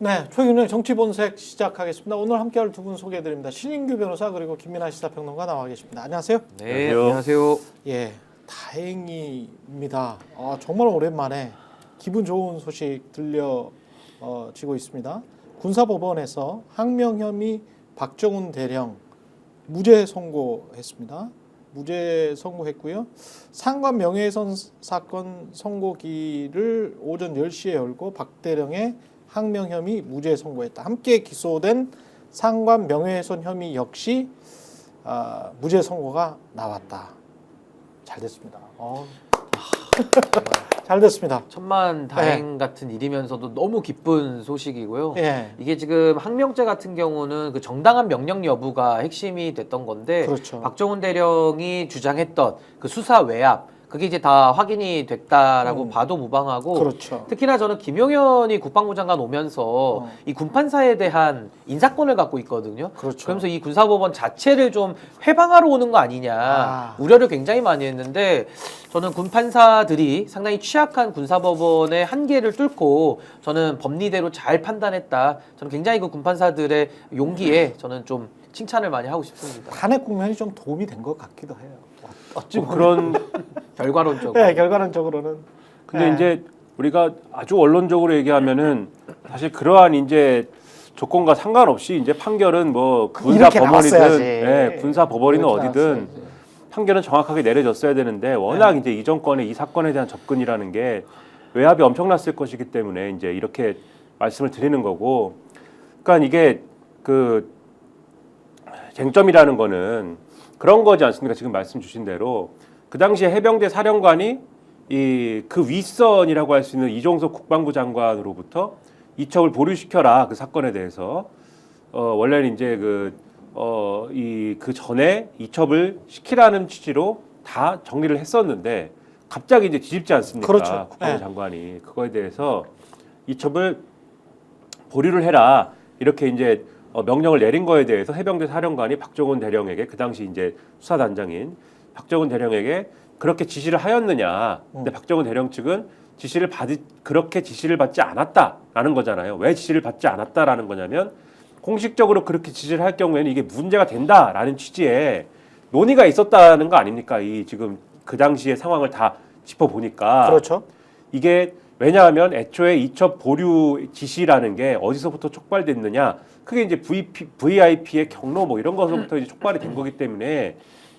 네, 최근의 정치본색 시작하겠습니다. 오늘 함께할 두 분 소개해드립니다. 신인규 변호사 그리고 김민아 시사평론가 나와 계십니다. 안녕하세요. 네, 안녕하세요. 예, 다행입니다. 정말 오랜만에 기분 좋은 소식 들려지고 있습니다. 군사법원에서 항명 혐의 박정훈 대령 무죄 선고했습니다. 무죄 선고했고요. 상관 명예훼손 사건 선고기를 오전 10시에 열고 박 대령의 항명 혐의 무죄 선고했다. 함께 기소된 상관 명예훼손 혐의 역시 무죄 선고가 나왔다. 잘 됐습니다. 잘 됐습니다. 천만다행 같은 일이면서도 너무 기쁜 소식이고요. 예. 이게 지금 항명죄 같은 경우는 그 정당한 명령 여부가 핵심이 됐던 건데, 그렇죠. 박정훈 대령이 주장했던 그 수사 외압, 그게 이제 다 확인이 됐다라고 봐도 무방하고, 그렇죠. 특히나 저는 김용현이 국방부 장관 오면서 이 군판사에 대한 인사권을 갖고 있거든요. 그렇죠. 그러면서 이 군사법원 자체를 좀 해방하러 오는 거 아니냐 우려를 굉장히 많이 했는데, 저는 군판사들이 상당히 취약한 군사법원의 한계를 뚫고 저는 법리대로 잘 판단했다. 저는 굉장히 그 군판사들의 용기에 저는 좀 칭찬을 많이 하고 싶습니다. 탄핵 국면이 좀 도움이 된 것 같기도 해요. 어찌 그런 결과론적으로. 네, 결과론적으로는. 근데 네. 이제 우리가 아주 원론적으로 얘기하면은 사실 그러한 이제 조건과 상관없이 이제 판결은 뭐 군사 이렇게 법원이든 나왔어야지. 군사 법원이든 이렇게 어디든 나왔어야지. 판결은 정확하게 내려졌어야 되는데 워낙 네. 이제 이 정권의 이 사건에 대한 접근이라는 게 외압이 엄청났을 것이기 때문에 이제 이렇게 말씀을 드리는 거고, 그러니까 이게 그 쟁점이라는 거는 그런 거지 않습니까? 지금 말씀 주신 대로 그 당시에 해병대 사령관이 그 윗선이라고 할 수 있는 이종석 국방부 장관으로부터 이첩을 보류시켜라, 그 사건에 대해서 원래는 이제 그 전에 이첩을 시키라는 취지로 다 정리를 했었는데 갑자기 이제 뒤집지 않습니까? 그렇죠. 국방부 장관이 그거에 대해서 이첩을 보류를 해라 이렇게 이제 명령을 내린 거에 대해서 해병대 사령관이 박정훈 대령에게, 그 당시 이제 수사단장인 박정훈 대령에게 그렇게 지시를 하였느냐. 근데 박정훈 대령 측은 그렇게 지시를 받지 않았다라는 거잖아요. 왜 지시를 받지 않았다라는 거냐면 공식적으로 그렇게 지시를 할 경우에는 이게 문제가 된다라는 취지의 논의가 있었다는 거 아닙니까? 이 지금 그 당시의 상황을 다 짚어보니까. 그렇죠. 이게 왜냐하면 애초에 이첩 보류 지시라는 게 어디서부터 촉발됐느냐, 그게 이제 VIP의 경로 뭐 이런 것부터 이제 촉발이 된 거기 때문에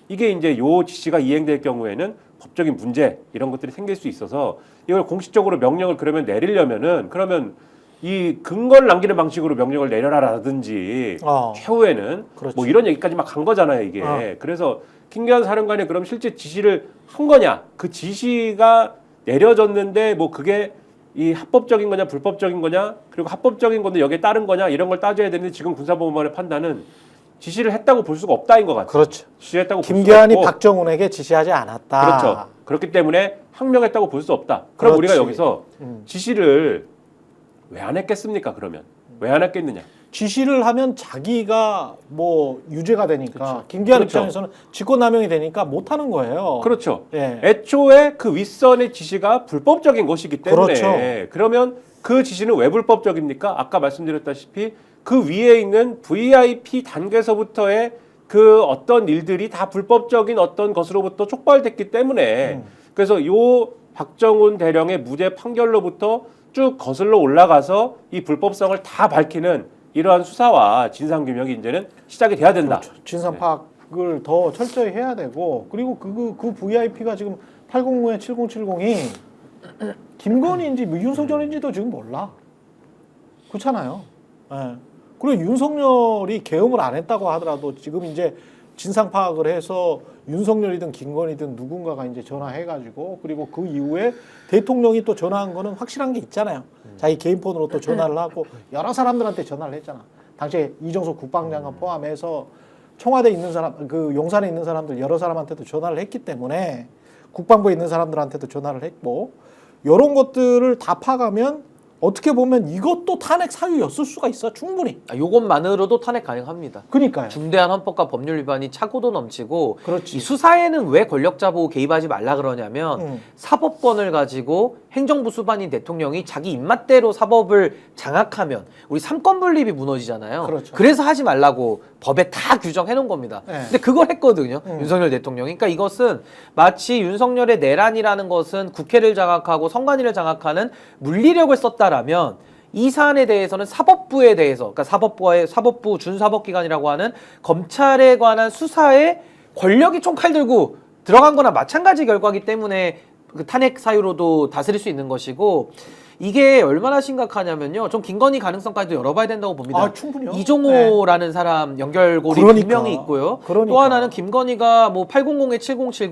이게 이제 요 지시가 이행될 경우에는 법적인 문제 이런 것들이 생길 수 있어서 이걸 공식적으로 명령을 그러면 내리려면은 그러면 이 근거를 남기는 방식으로 명령을 내려라라든지 최후에는 그렇죠. 뭐 이런 얘기까지 막 간 거잖아요 이게. 그래서 김기현 사령관이 그럼 실제 지시를 한 거냐, 그 지시가 내려졌는데 뭐 그게 이 합법적인 거냐 불법적인 거냐, 그리고 합법적인 건데 여기에 따른 거냐 이런 걸 따져야 되는데 지금 군사법원의 판단은 지시를 했다고 볼 수가 없다인 것 같아요. 그렇죠. 지시했다고 볼 수가 김기환이 없고. 박정훈에게 지시하지 않았다. 그렇죠. 그렇기 때문에 항명했다고 볼 수 없다. 그럼 그렇지. 우리가 여기서 지시를 왜 안 했겠습니까? 그러면 왜 안 했겠느냐? 지시를 하면 자기가 뭐 유죄가 되니까 그렇죠. 김기환 그렇죠. 입장에서는 직권남용이 되니까 못 하는 거예요. 그렇죠. 예. 애초에 그 윗선의 지시가 불법적인 것이기 때문에 그렇죠. 그러면 그 지시는 왜 불법적입니까? 아까 말씀드렸다시피 그 위에 있는 VIP 단계에서부터의 그 어떤 일들이 다 불법적인 어떤 것으로부터 촉발됐기 때문에 그래서 요 박정훈 대령의 무죄 판결로부터 쭉 거슬러 올라가서 이 불법성을 다 밝히는 이러한 수사와 진상규명이 이제는 시작이 돼야 된다. 그렇죠. 진상 파악을 더 철저히 해야 되고, 그리고 그 VIP가 지금 809에 7070이 김건희인지 뭐 윤석열인지도 지금 몰라. 그렇잖아요. 예. 그리고 윤석열이 계엄을 안 했다고 하더라도 지금 이제 진상 파악을 해서 윤석열이든 김건희든 누군가가 이제 전화해가지고, 그리고 그 이후에 대통령이 또 전화한 거는 확실한 게 있잖아요. 자기 개인 폰으로 또 전화를 하고 여러 사람들한테 전화를 했잖아. 당시에 이정석 국방장관 포함해서 청와대에 있는 사람, 그 용산에 있는 사람들 여러 사람한테도 전화를 했기 때문에 국방부에 있는 사람들한테도 전화를 했고, 이런 것들을 다 파가면 어떻게 보면 이것도 탄핵 사유였을 수가 있어 충분히. 요것만으로도 탄핵 가능합니다. 그러니까요. 중대한 헌법과 법률 위반이 차고도 넘치고 그렇지. 이 수사에는 왜 권력자 보고 개입하지 말라 그러냐면 사법권을 가지고 행정부 수반인 대통령이 자기 입맛대로 사법을 장악하면 우리 삼권 분립이 무너지잖아요. 그렇죠. 그래서 하지 말라고 법에 다 규정해 놓은 겁니다. 네. 근데 그걸 했거든요. 윤석열 대통령이. 그러니까 이것은 마치 윤석열의 내란이라는 것은 국회를 장악하고 선관위를 장악하는 물리력을 썼다라면 이 사안에 대해서는 사법부에 대해서, 그러니까 사법부 준사법기관이라고 하는 검찰에 관한 수사에 권력이 총칼 들고 들어간 거나 마찬가지 결과이기 때문에 그 탄핵 사유로도 다스릴 수 있는 것이고, 이게 얼마나 심각하냐면요. 좀 김건희 가능성까지도 열어봐야 된다고 봅니다. 아, 충분히요. 이종호라는 사람 연결고리 그러니까. 분명히 있고요. 그러니까. 또 하나는 김건희가 뭐 800에 7070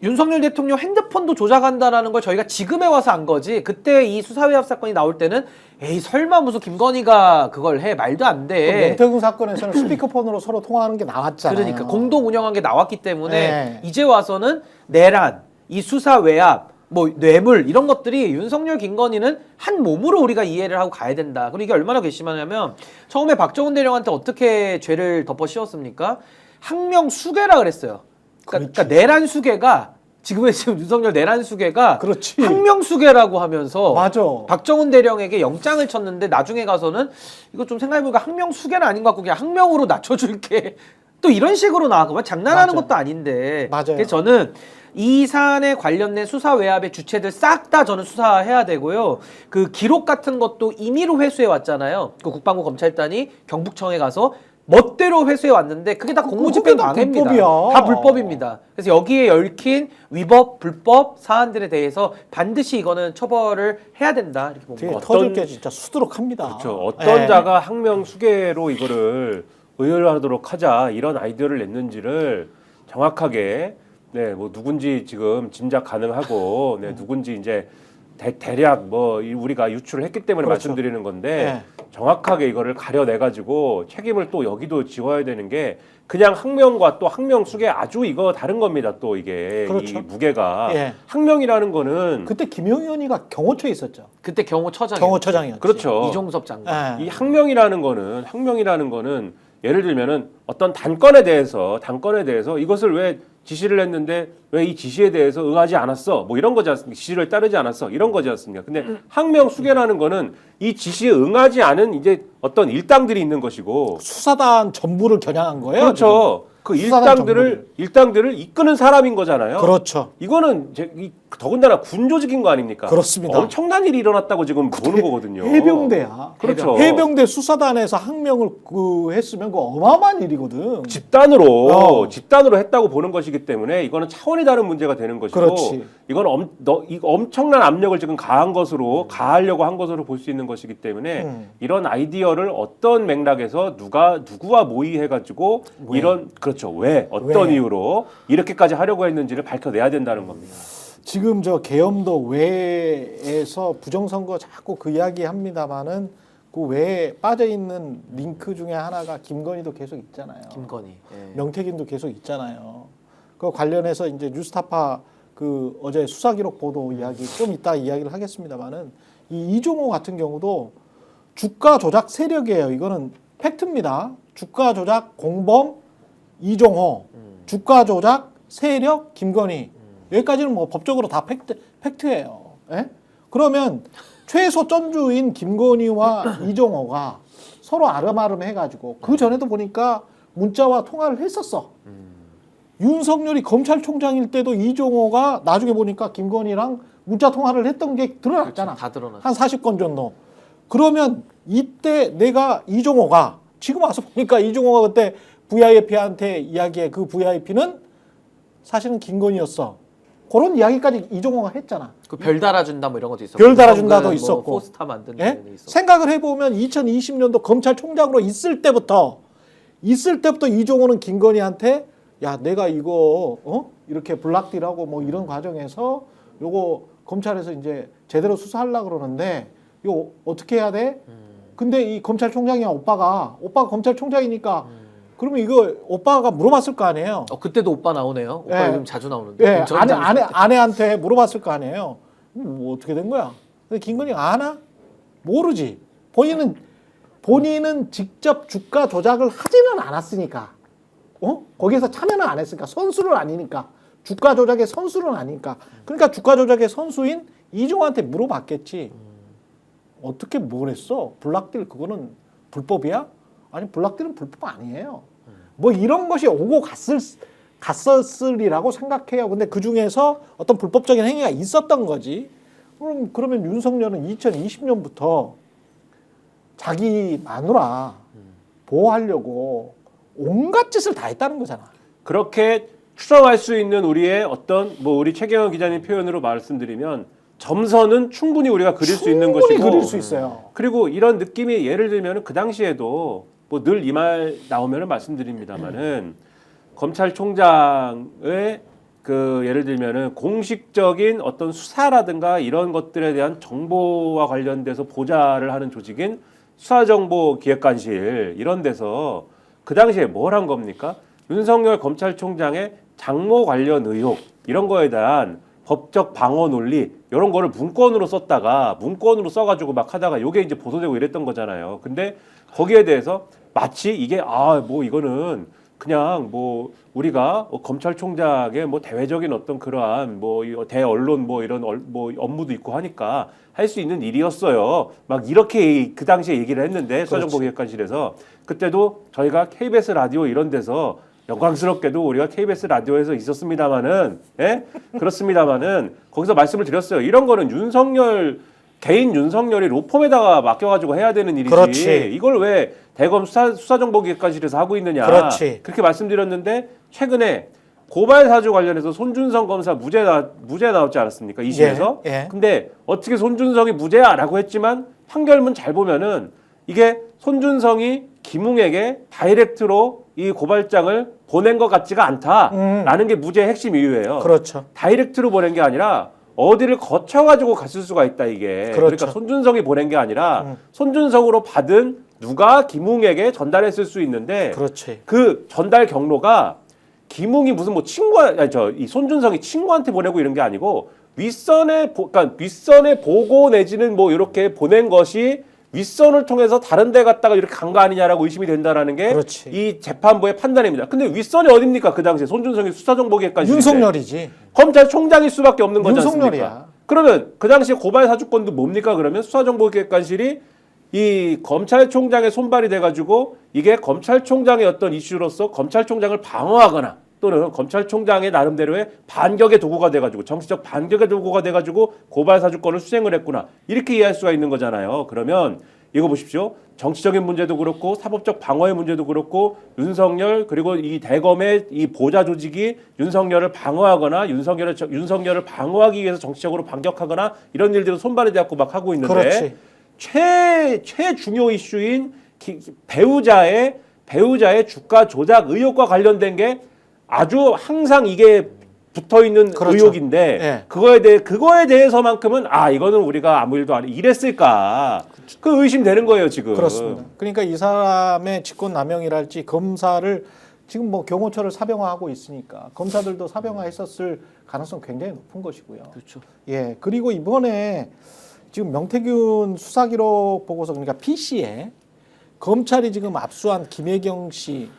윤석열 대통령 핸드폰도 조작한다라는 걸 저희가 지금에 와서 안 거지. 그때 이 수사외압 사건이 나올 때는 에이 설마 무슨 김건희가 그걸 해, 말도 안 돼. 맹태균 사건에서는 스피커폰으로 서로 통화하는 게 나왔잖아요. 그러니까 공동 운영한 게 나왔기 때문에 네. 이제 와서는 내란, 이 수사 외압, 뭐 뇌물 이런 것들이 윤석열 김건희는 한 몸으로 우리가 이해를 하고 가야 된다. 그리고 이게 얼마나 괘씸하냐면 처음에 박정훈 대령한테 어떻게 죄를 덮어 씌웠습니까? 항명수괴라 그랬어요. 그러니까 내란 수괴가 지금 윤석열 내란 수괴가 그렇지. 항명수괴라고 하면서 맞아. 박정훈 대령에게 영장을 쳤는데 나중에 가서는 이거 좀 생각해보니까 항명수괴는 아닌 것 같고 그냥 항명으로 낮춰줄게. 또 이런 식으로 나왔고 장난하는 맞아요. 것도 아닌데. 맞아요. 그래서 저는 이 사안에 관련된 수사 외압의 주체들 싹 다 저는 수사해야 되고요. 그 기록 같은 것도 임의로 회수해 왔잖아요. 그 국방부 검찰단이 경북청에 가서 멋대로 회수해 왔는데 그게 다 공무집행 그게 다 방해입니다. 불법이야. 다 불법입니다. 그래서 여기에 얽힌 위법, 불법 사안들에 대해서 반드시 이거는 처벌을 해야 된다 이렇게 되게 봅니다. 터질 게 진짜 수두룩합니다. 그렇죠. 어떤 예. 자가 항명수계로 이거를 의열하도록 하자 이런 아이디어를 냈는지를 정확하게 뭐 누군지 지금 짐작 가능하고 누군지 이제 대략 뭐 우리가 유출을 했기 때문에 그렇죠. 말씀드리는 건데 정확하게 이거를 가려내 가지고 책임을 또 여기도 지워야 되는 게 그냥 항명과 또 항명수계 아주 이거 다른 겁니다. 또 이게 그렇죠. 이 무게가 예. 항명이라는 거는 그때 김용희 의원이가 경호처에 있었죠. 그때 경호처장 경호처장이었지. 그렇죠. 이종섭 장관. 예. 이 항명이라는 거는 예를 들면은 어떤 단건에 대해서 이것을 왜 지시를 했는데 왜 이 지시에 대해서 응하지 않았어? 뭐 이런 거지 않습니까? 지시를 따르지 않았어? 이런 거지 않습니까? 근데 항명 수계라는 거는 이 지시에 응하지 않은 이제 어떤 일당들이 있는 것이고 수사단 전부를 겨냥한 거예요. 그렇죠. 그 수사단 일당들을 이끄는 사람인 거잖아요. 그렇죠. 이거는 더군다나 군 조직인 거 아닙니까? 그렇습니다. 엄청난 일이 일어났다고 지금 보는 거거든요. 해병대야. 그렇죠. 해병대 수사단에서 항명을 했으면 그 어마어마한 일이거든. 집단으로 했다고 보는 것이기 때문에 이거는 차원이 다른 문제가 되는 것이고 그렇지. 이건 이거 엄청난 압력을 지금 가하려고 한 것으로 볼 수 있는 것이기 때문에 이런 아이디어를 어떤 맥락에서 누구와 모의해가지고 왜? 왜 어떤 왜? 이유로 이렇게까지 하려고 했는지를 밝혀내야 된다는 겁니다. 지금 저 계엄도 외에서 부정선거 자꾸 그 이야기 합니다만은 그 외에 빠져 있는 링크 중에 하나가 김건희도 계속 있잖아요. 김건희. 예. 명태균도 계속 있잖아요. 그 관련해서 이제 뉴스타파 그 어제 수사기록 보도 이야기 좀 이따 이야기를 하겠습니다만은 이 이종호 같은 경우도 주가 조작 세력이에요. 이거는 팩트입니다. 주가 조작 공범 이종호, 주가 조작 세력 김건희. 여기까지는 뭐 법적으로 다 팩트예요. 예? 그러면 최소 전주인 김건희와 이종호가 서로 아름아름 해가지고 그 전에도 보니까 문자와 통화를 했었어. 윤석열이 검찰총장일 때도 이종호가 나중에 보니까 김건희랑 문자 통화를 했던 게 드러났잖아. 그렇죠. 다 드러났죠. 한 40건 정도. 그러면 이때 내가 이종호가 지금 와서 보니까 이종호가 그때 VIP한테 이야기해 그 VIP는 사실은 김건희였어. 그런 이야기까지 이종호가 했잖아. 그 별 달아준다 뭐 이런 것도 있었고. 별 달아준다도 뭐 있었고. 포스터 만든다 예? 이런 게 있었고. 생각을 해보면 2020년도 검찰총장으로 있을 때부터 이종호는 김건희한테 야 내가 이거 이렇게 블락딜하고 뭐 이런 과정에서 요거 검찰에서 이제 제대로 수사하려고 그러는데 이거 어떻게 해야 돼? 근데 이 검찰총장이야 오빠가 검찰총장이니까 그러면 이거 오빠가 물어봤을 거 아니에요. 그때도 오빠 나오네요. 오빠 예. 요즘 자주 나오는데. 예, 아내한테 물어봤을 거 아니에요. 뭐 어떻게 된 거야? 근데 김건희가 아나? 모르지. 본인은 직접 주가 조작을 하지는 않았으니까. 거기에서 참여는 안 했으니까. 선수는 아니니까. 주가 조작의 선수는 아니니까. 그러니까 주가 조작의 선수인 이종호한테 물어봤겠지. 어떻게 뭘 했어? 블락딜 그거는 불법이야? 아니 블락딜은 불법 아니에요. 뭐 이런 것이 오고 갔었으리라고 생각해요. 근데 그 중에서 어떤 불법적인 행위가 있었던 거지. 그러면 윤석열은 2020년부터 자기 마누라 보호하려고 온갖 짓을 다 했다는 거잖아. 그렇게 추정할 수 있는 우리의 어떤 뭐 우리 최경영 기자님 표현으로 말씀드리면 점선은 충분히 우리가 그릴 수 있는 것이고 충분히 그릴 수 있어요. 그리고 이런 느낌이 예를 들면 그 당시에도 뭐 늘 이 말 나오면 말씀드립니다만은 검찰총장의 그 예를 들면은 공식적인 어떤 수사라든가 이런 것들에 대한 정보와 관련돼서 보좌를 하는 조직인 수사정보기획관실 이런 데서 그 당시에 뭘 한 겁니까? 윤석열 검찰총장의 장모 관련 의혹 이런 거에 대한 법적 방어 논리 이런 거를 문건으로 썼다가 문건으로 써가지고 막 하다가 요게 이제 보도되고 이랬던 거잖아요. 근데 거기에 대해서 마치 이게 뭐 이거는 그냥 뭐 우리가 검찰총장의 뭐 대외적인 어떤 그러한 뭐 대언론 뭐 이런 뭐 업무도 있고 하니까 할 수 있는 일이었어요. 막 이렇게 그 당시에 얘기를 했는데 수사정보기획관실에서 그때도 저희가 KBS 라디오 이런 데서 영광스럽게도 우리가 KBS 라디오에서 있었습니다마는 그렇습니다마는 거기서 말씀을 드렸어요. 이런 거는 개인 윤석열이 로펌에다가 맡겨가지고 해야 되는 일이지. 그렇지. 이걸 왜 대검 수사정보기획관실에서 하고 있느냐. 그렇지. 그렇게 말씀드렸는데 최근에 고발 사주 관련해서 손준성 검사 무죄 나왔지 않았습니까? 2심에서. 예. 근데 어떻게 손준성이 무죄야라고 했지만 판결문 잘 보면은 이게 손준성이 김웅에게 다이렉트로 이 고발장을 보낸 것 같지가 않다라는 게 무죄의 핵심 이유예요. 그렇죠. 다이렉트로 보낸 게 아니라 어디를 거쳐가지고 갔을 수가 있다 이게. 그렇죠. 그러니까 손준성이 보낸 게 아니라 손준성으로 받은 누가 김웅에게 전달했을 수 있는데 그렇지. 그 전달 경로가 김웅이 무슨 뭐 이 손준성이 친구한테 보내고 이런 게 아니고 윗선에 보고 내지는 뭐 이렇게 보낸 것이 윗선을 통해서 다른 데 갔다가 이렇게 간 거 아니냐라고 의심이 된다라는 게 이 재판부의 판단입니다. 근데 윗선이 어딥니까? 그 당시에 손준성이 수사정보기획관실 윤석열이지. 검찰총장일 수밖에 없는 거지 않습니까? 윤석열이야. 그러면 그 당시에 고발 사주권도 뭡니까? 그러면 수사정보기획관실이 이 검찰총장의 손발이 돼가지고 이게 검찰총장의 어떤 이슈로서 검찰총장을 방어하거나 또는 검찰총장의 나름대로의 반격의 도구가 돼가지고 정치적 반격의 도구가 돼가지고 고발 사주권을 수행을 했구나 이렇게 이해할 수가 있는 거잖아요. 그러면 이거 보십시오. 정치적인 문제도 그렇고 사법적 방어의 문제도 그렇고 윤석열 그리고 이 대검의 이 보좌 조직이 윤석열을 방어하거나 윤석열을 방어하기 위해서 정치적으로 반격하거나 이런 일들을 손발이 돼갖고 막 하고 있는데 그렇지. 최중요 이슈인 배우자의 주가 조작 의혹과 관련된 게 아주 항상 이게 붙어 있는 그렇죠. 의혹인데 예. 그거에 대해서만큼은 이거는 우리가 아무 일도 안 해. 이랬을까? 그 의심되는 거예요, 지금. 그렇습니다. 그러니까 이 사람의 직권남용이랄지 검사를 지금 뭐 경호처를 사병화하고 있으니까 검사들도 사병화했었을 가능성 굉장히 높은 것이고요. 그렇죠. 예. 그리고 이번에 지금 명태균 수사기록 보고서 그러니까 PC에 검찰이 지금 압수한 김혜경 씨의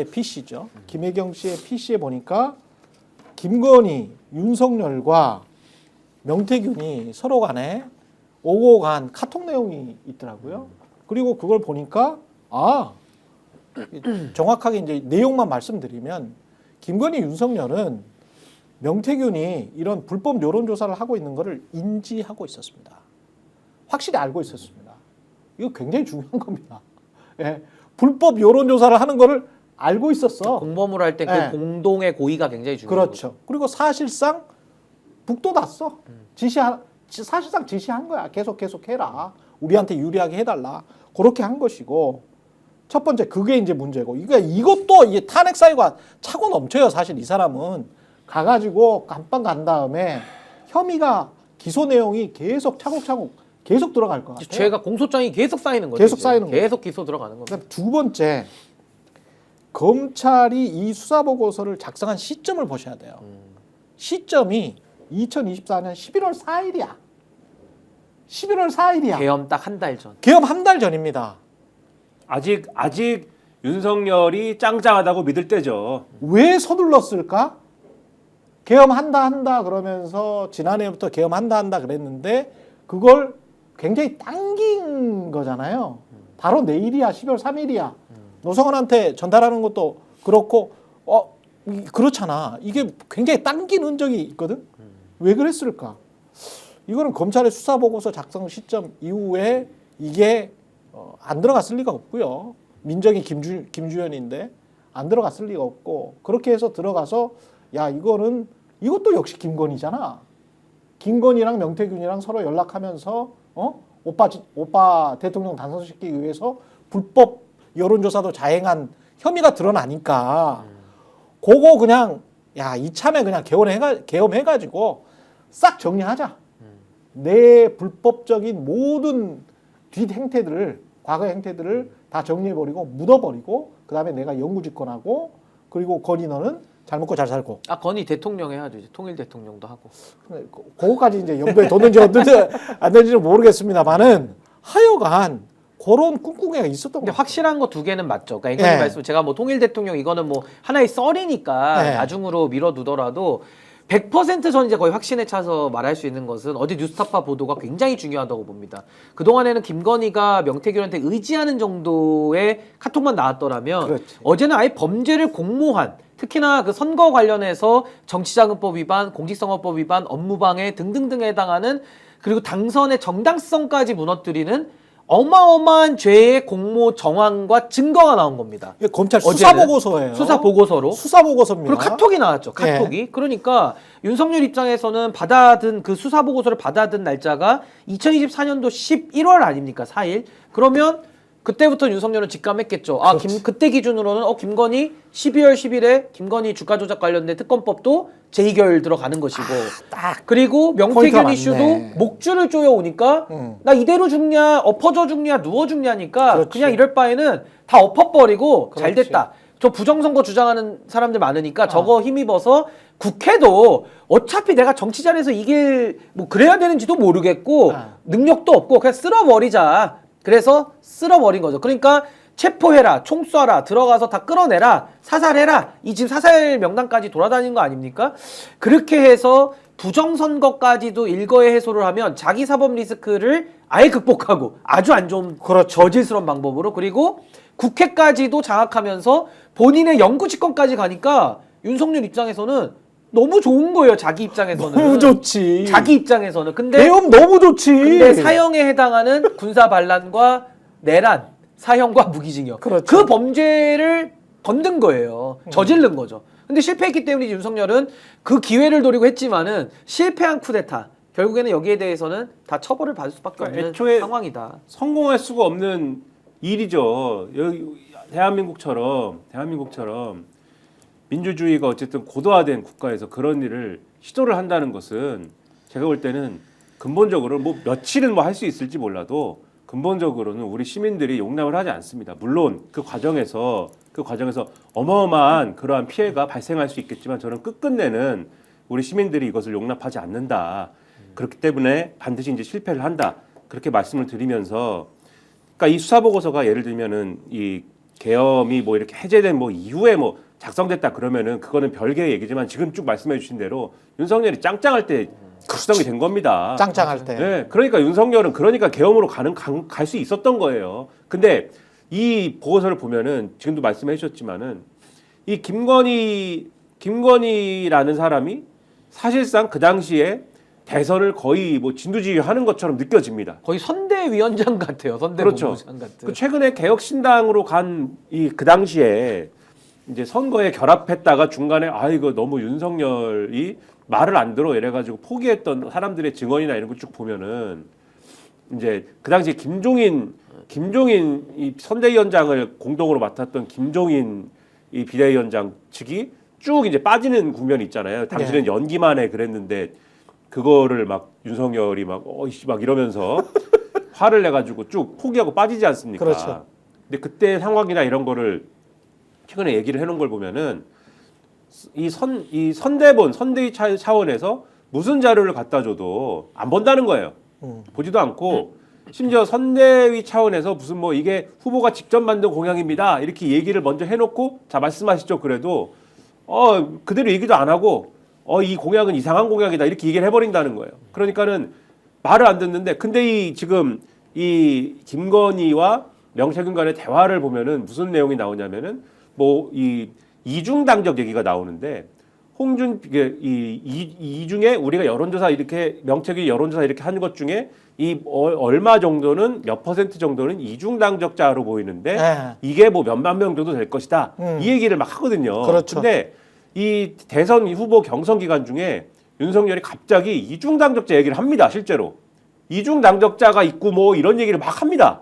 PC죠. 김혜경 씨의 PC에 보니까 김건희, 윤석열과 명태균이 서로 간에 오고 간 카톡 내용이 있더라고요. 그리고 그걸 보니까 정확하게 이제 내용만 말씀드리면 김건희, 윤석열은 명태균이 이런 불법 여론조사를 하고 있는 것을 인지하고 있었습니다. 확실히 알고 있었습니다. 이거 굉장히 중요한 겁니다. 예. 불법 여론조사를 하는 거를 알고 있었어. 공범으로 할 때 그 네. 공동의 고의가 굉장히 중요해요. 그렇죠. 그리고 사실상 북도 났어. 사실상 지시한 거야. 계속 해라. 우리한테 유리하게 해달라. 그렇게 한 것이고 첫 번째 그게 이제 문제고 이것도 이게 탄핵 사유가 차고 넘쳐요. 사실 이 사람은 가가지고 감방 간 다음에 혐의가 기소 내용이 계속 차곡차곡 계속 들어갈 것 같아요. 죄가 공소장이 계속 쌓이는 거죠. 계속 이제. 쌓이는 거죠. 계속 기소 들어가는 겁니다. 그다음 두 번째 검찰이 이 수사 보고서를 작성한 시점을 보셔야 돼요. 시점이 2024년 11월 4일이야. 11월 4일이야. 계엄 딱 한 달 전. 계엄 한 달 전입니다. 아직 윤석열이 짱짱하다고 믿을 때죠. 왜 서둘렀을까? 계엄한다 그러면서 지난해부터 계엄한다 그랬는데 그걸 굉장히 당긴 거잖아요. 바로 내일이야, 12월 3일이야. 노성원한테 전달하는 것도 그렇고 그렇잖아. 이게 굉장히 당긴 흔적이 있거든. 왜 그랬을까? 이거는 검찰의 수사보고서 작성 시점 이후에 이게 안 들어갔을 리가 없고요. 민정이 김주현인데 안 들어갔을 리가 없고 그렇게 해서 들어가서 야 이것도 역시 김건희잖아. 김건희랑 명태균이랑 서로 연락하면서 오빠 대통령 당선시키기 위해서 불법 여론조사도 자행한 혐의가 드러나니까 그거 그냥 야 이참에 그냥 계엄해가지고 싹 정리하자. 내 불법적인 모든 뒷 행태들을 과거 행태들을 다 정리해버리고 묻어버리고 그 다음에 내가 영구집권하고 그리고 건희 너는 잘 먹고 잘 살고. 건희 대통령 해야죠. 이제 통일 대통령도 하고. 그거까지 이제 연구에 뒀는지 안 됐는지는 모르겠습니다만은 하여간 그런 꿍꿍이가 있었던 근데 거. 확실한 거 두 개는 맞죠. 그러니까 앵커님 말씀 제가 뭐 통일 대통령 이거는 뭐 하나의 썰이니까 나중으로 미뤄두더라도 100% 저는 이제 거의 확신에 차서 말할 수 있는 것은 어제 뉴스타파 보도가 굉장히 중요하다고 봅니다. 그동안에는 김건희가 명태균한테 의지하는 정도의 카톡만 나왔더라면 그렇지. 어제는 아예 범죄를 공모한 특히나 그 선거 관련해서 정치자금법 위반, 공직선거법 위반, 업무방해 등등등에 해당하는 그리고 당선의 정당성까지 무너뜨리는 어마어마한 죄의 공모 정황과 증거가 나온 겁니다. 이게 검찰 수사 보고서예요. 수사 보고서로. 수사 보고서입니다. 그리고 카톡이 나왔죠. 카톡이. 그러니까 윤석열 입장에서는 그 수사 보고서를 받아든 날짜가 2024년도 11월 아닙니까? 4일. 그러면 그때부터 윤석열은 직감했겠죠. 그때 기준으로는 김건희 12월 10일에 김건희 주가 조작 관련된 특검법도 재의결 들어가는 것이고 딱 그리고 명태균 포인트가 이슈도 맞네. 목줄을 쪼여 오니까 나 이대로 죽냐 엎어져 죽냐 누워 죽냐니까 그렇지. 그냥 이럴 바에는 다 엎어버리고 잘 그렇지. 됐다. 저 부정선거 주장하는 사람들 많으니까 저거 힘입어서 국회도 어차피 내가 정치자리에서 이길 뭐 그래야 되는지도 모르겠고 능력도 없고 그냥 쓸어버리자. 그래서 쓸어버린 거죠. 그러니까 체포해라, 총 쏴라, 들어가서 다 끌어내라, 사살해라. 이 지금 사살 명단까지 돌아다니는 거 아닙니까? 그렇게 해서 부정선거까지도 일거에 해소를 하면 자기 사법 리스크를 아예 극복하고 아주 안 좋은 저질스러운 방법으로 그리고 국회까지도 장악하면서 본인의 영구집권까지 가니까 윤석열 입장에서는 너무 좋은 거예요. 자기 입장에서는. 너무 좋지. 자기 입장에서는. 근데 계엄 너무 좋지. 근데 사형에 해당하는 군사 반란과 내란, 사형과 무기징역. 그렇죠. 그 범죄를 건든 거예요. 저지른 거죠. 근데 실패했기 때문에 윤석열은 그 기회를 노리고 했지만은 실패한 쿠데타. 결국에는 여기에 대해서는 다 처벌을 받을 수밖에 없는 애초에 상황이다. 성공할 수가 없는 일이죠. 여기 대한민국처럼 민주주의가 어쨌든 고도화된 국가에서 그런 일을 시도를 한다는 것은 제가 볼 때는 근본적으로 뭐 며칠은 뭐 할 수 있을지 몰라도 근본적으로는 우리 시민들이 용납을 하지 않습니다. 물론 그 과정에서 어마어마한 그러한 피해가 발생할 수 있겠지만 저는 끝끝내는 우리 시민들이 이것을 용납하지 않는다. 그렇기 때문에 반드시 이제 실패를 한다. 그렇게 말씀을 드리면서 그러니까 이 수사 보고서가 예를 들면은 이 계엄이 뭐 이렇게 해제된 뭐 이후에 뭐 작성됐다 그러면은 그거는 별개의 얘기지만 지금 쭉 말씀해 주신 대로 윤석열이 짱짱할 때 작성이 된 겁니다. 짱짱할 때. 네, 그러니까 윤석열은 그러니까 계엄으로 갈 수 있었던 거예요. 근데 이 보고서를 보면은 지금도 말씀해 주셨지만은 이 김건희라는 사람이 사실상 그 당시에 대선을 거의 뭐 진두지휘하는 것처럼 느껴집니다. 거의 선대위원장 같아요. 그렇죠. 선대본부장 같은. 그 최근에 개혁신당으로 간 그 당시에 이제 선거에 결합했다가 중간에 이거 너무 윤석열이 말을 안 들어 이래가지고 포기했던 사람들의 증언이나 이런 거 쭉 보면은 이제 그 당시에 김종인 이 선대위원장을 공동으로 맡았던 김종인 이 비대위원장 측이 쭉 이제 빠지는 국면이 있잖아요. 당신은 연기만 해 그랬는데 그거를 막 윤석열이 막 이러면서 화를 내가지고 쭉 포기하고 빠지지 않습니까? 그렇죠. 근데 그때 상황이나 이런 거를 최근에 얘기를 해놓은 걸 보면은 이 선대위 차원에서 무슨 자료를 갖다 줘도 안 본다는 거예요. 보지도 않고 심지어 선대위 차원에서 무슨 뭐 이게 후보가 직접 만든 공약입니다 이렇게 얘기를 먼저 해놓고 자 말씀하시죠 그래도 그대로 얘기도 안 하고 이 공약은 이상한 공약이다 이렇게 얘기를 해버린다는 거예요. 그러니까는 말을 안 듣는데 근데 지금 이 김건희와 명태균 간의 대화를 보면은 무슨 내용이 나오냐면은 뭐 이 이중당적 얘기가 나오는데 홍준 이중에 우리가 여론조사 이렇게 명태균 여론조사 이렇게 하는 것 중에 얼마 정도는 몇 퍼센트 정도는 이중당적자로 보이는데 이게 뭐 몇만 명 정도 될 것이다 이 얘기를 막 하거든요. 그렇죠. 근데 이 대선 후보 경선 기간 중에 윤석열이 갑자기 이중당적자 얘기를 합니다. 실제로 이중당적자가 있고 뭐 이런 얘기를 막 합니다.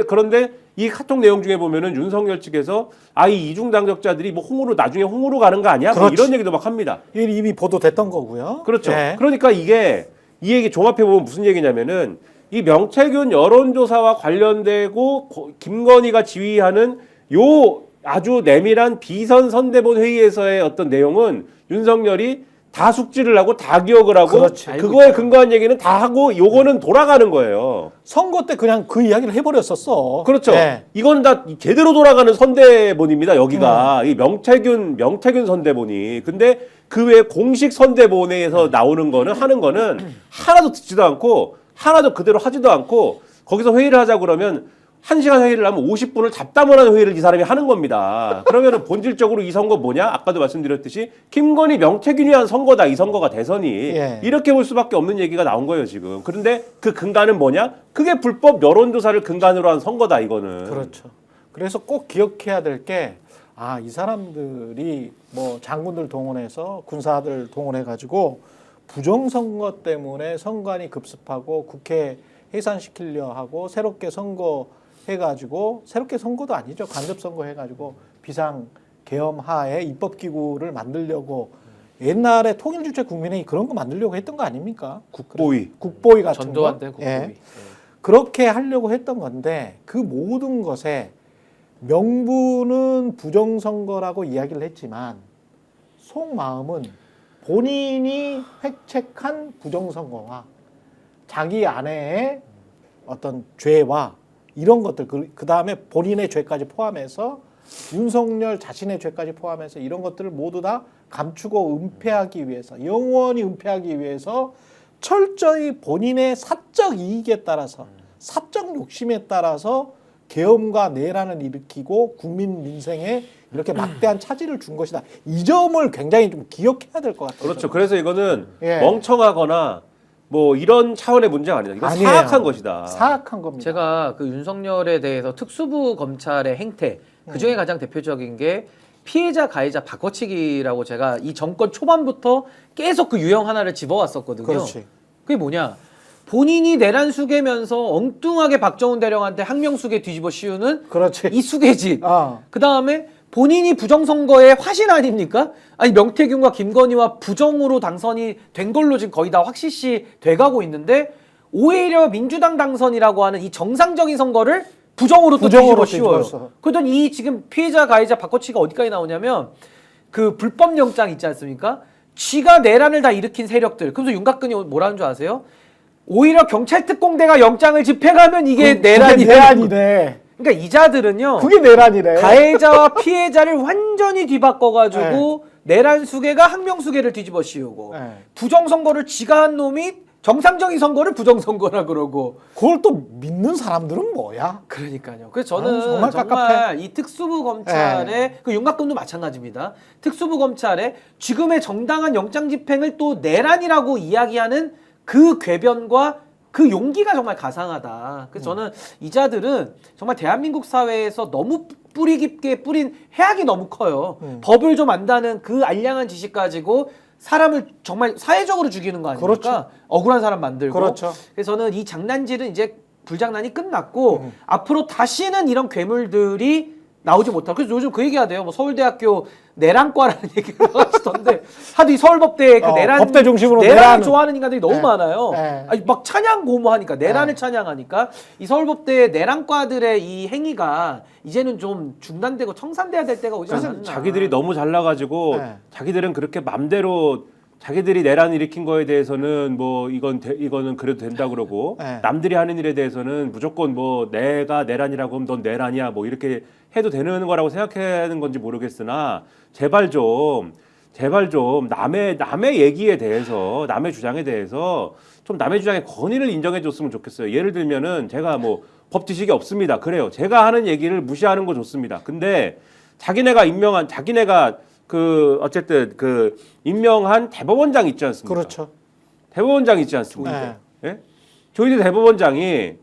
그런데 이 카톡 내용 중에 보면은 윤석열 측에서 이 이중당적자들이 뭐 나중에 홍으로 가는 거 아니야? 뭐 이런 얘기도 막 합니다. 이미 보도됐던 거고요. 그렇죠. 그러니까 이 얘기 종합해 보면 무슨 얘기냐면은 이 명태균 여론조사와 관련되고 김건희가 지휘하는 요 아주 내밀한 비선 선대본 회의에서의 어떤 내용은 윤석열이 다 숙지를 하고 다 기억을 하고 그렇지. 그거에 근거한 얘기는 다 하고 요거는 돌아가는 거예요. 선거 때 그냥 그 이야기를 해버렸었어. 그렇죠. 이건 다 제대로 돌아가는 선대본입니다. 여기가 이 명태균 선대본이. 근데 그 외에 공식 선대본에서 나오는 거는 하는 거는 하나도 듣지도 않고 하나도 그대로 하지도 않고 거기서 회의를 하자 그러면 1시간 회의를 하면 50분을 잡담을 하는 회의를 이 사람이 하는 겁니다. 그러면은 본질적으로 이 선거 뭐냐? 아까도 말씀드렸듯이 김건희 명태균이 위한 선거다. 이 선거가 대선이. 이렇게 볼 수밖에 없는 얘기가 나온 거예요, 지금. 그런데 그 근간은 뭐냐? 그게 불법 여론조사를 근간으로 한 선거다, 이거는. 그렇죠. 그래서 꼭 기억해야 될 게 이 사람들이 뭐 장군들 동원해서 군사들 동원해가지고 부정선거 때문에 선관위 급습하고 국회 해산시키려 하고 새롭게 선거 해가지고 새롭게 선거도 아니죠. 간접선거 해가지고 비상계엄 하에 입법기구를 만들려고 옛날에 통일주체 국민회의 그런 거 만들려고 했던 거 아닙니까? 국보위 같은 전두환 거. 때 국보위. 그렇게 하려고 했던 건데 그 모든 것에 명분은 부정선거라고 이야기를 했지만 속마음은 본인이 획책한 부정선거와 자기 아내의 어떤 죄와 이런 것들 그 다음에 본인의 죄까지 포함해서 윤석열 자신의 죄까지 포함해서 이런 것들을 모두 다 감추고 은폐하기 위해서 영원히 은폐하기 위해서 철저히 본인의 사적 이익에 따라서 사적 욕심에 따라서 계엄과 내란을 일으키고 국민 민생에 이렇게 막대한 차질을 준 것이다. 이 점을 굉장히 좀 기억해야 될 것 같아요. 그렇죠. 그래서 이거는 멍청하거나 뭐 이런 차원의 문제가 아니다. 이건 아니에요. 사악한 것이다. 사악한 겁니다. 제가 그 윤석열에 대해서 특수부 검찰의 행태 그 중에 가장 대표적인 게 피해자 가해자 바꿔치기라고 제가 이 정권 초반부터 계속 그 유형 하나를 집어왔었거든요. 그렇지. 그게 뭐냐? 본인이 내란 수개면서 엉뚱하게 박정훈 대령한테 항명수개 뒤집어 씌우는 그렇지. 이 수개짓. 아. 그 다음에 본인이 부정선거의 화신 아닙니까? 아니 명태균과 김건희와 부정으로 당선이 된 걸로 지금 거의 다 확실시 돼가고 있는데 오히려 민주당 당선이라고 하는 이 정상적인 선거를 부정으로 또 뒤집어 씌워요. 그러더니 이 지금 피해자 가해자 바꿔치기가 어디까지 나오냐면 그 불법 영장 있지 않습니까? 쥐가 내란을 다 일으킨 세력들. 그래서 윤곽근이 뭐라는 줄 아세요? 오히려 경찰 특공대가 영장을 집행하면 이게 내란이네. 그러니까 이자들은요. 그게 내란이래. 가해자와 피해자를 완전히 뒤바꿔가지고 내란 수개가 항명 수개를 뒤집어 씌우고 부정선거를 지가 한 놈이 정상적인 선거를 부정선거라 그러고 그걸 또 믿는 사람들은 뭐야? 그러니까요. 그래서 저는 정말 정말 이 특수부 검찰의 그 윤곽근도 마찬가지입니다. 특수부 검찰의 지금의 정당한 영장 집행을 또 내란이라고 이야기하는 그 궤변과 그 용기가 정말 가상하다. 그래서 저는 이자들은 정말 대한민국 사회에서 너무 뿌리 깊게 뿌린 해악이 너무 커요. 법을 좀 안다는 그 알량한 지식 가지고 사람을 정말 사회적으로 죽이는 거 아닙니까? 그렇죠. 억울한 사람 만들고. 그렇죠. 그래서 저는 이 장난질은 이제 불장난이 끝났고 앞으로 다시는 이런 괴물들이 나오지 못하고. 그래서 요즘 그 얘기하대요. 뭐 서울대학교 내란과라는 얘기를 하시던데 하도 이 서울법대 그 내란 법대 중심으로 내란을 좋아하는 인간들이 너무 많아요. 네. 아니, 막 찬양 고모하니까 내란을 찬양하니까 이 서울법대 내란과들의 이 행위가 이제는 좀 중단되고 청산돼야 될 때가 오지 그래서 않았나. 자기들이 너무 잘나가지고 자기들은 그렇게 맘대로 자기들이 내란 일으킨 거에 대해서는 뭐 이거는 그래도 된다 그러고 네. 남들이 하는 일에 대해서는 무조건 뭐 내가 내란이라고 하면 넌 내란이야 뭐 이렇게 해도 되는 거라고 생각하는 건지 모르겠으나 제발 좀 남의 얘기에 대해서 남의 주장에 대해서 좀 남의 주장의 권위를 인정해 줬으면 좋겠어요. 예를 들면은 제가 뭐 법 지식이 없습니다. 그래요. 제가 하는 얘기를 무시하는 거 좋습니다. 근데 자기네가 그 어쨌든 그 임명한 대법원장 있지 않습니까? 그렇죠. 대법원장 있지 않습니까? 네. 예? 조희대 대법원장이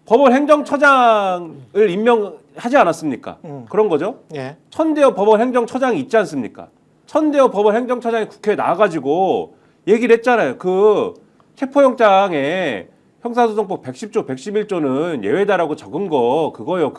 법원 행정처장을 임명하지 않았습니까? 그런 거죠. 예. 천대엽 법원 행정처장이 있지 않습니까? 천대엽 법원 행정처장이 국회에 나와가지고 얘기를 했잖아요. 그 체포영장에 형사소송법 110조, 111조는 예외다라고 적은 거 그거요.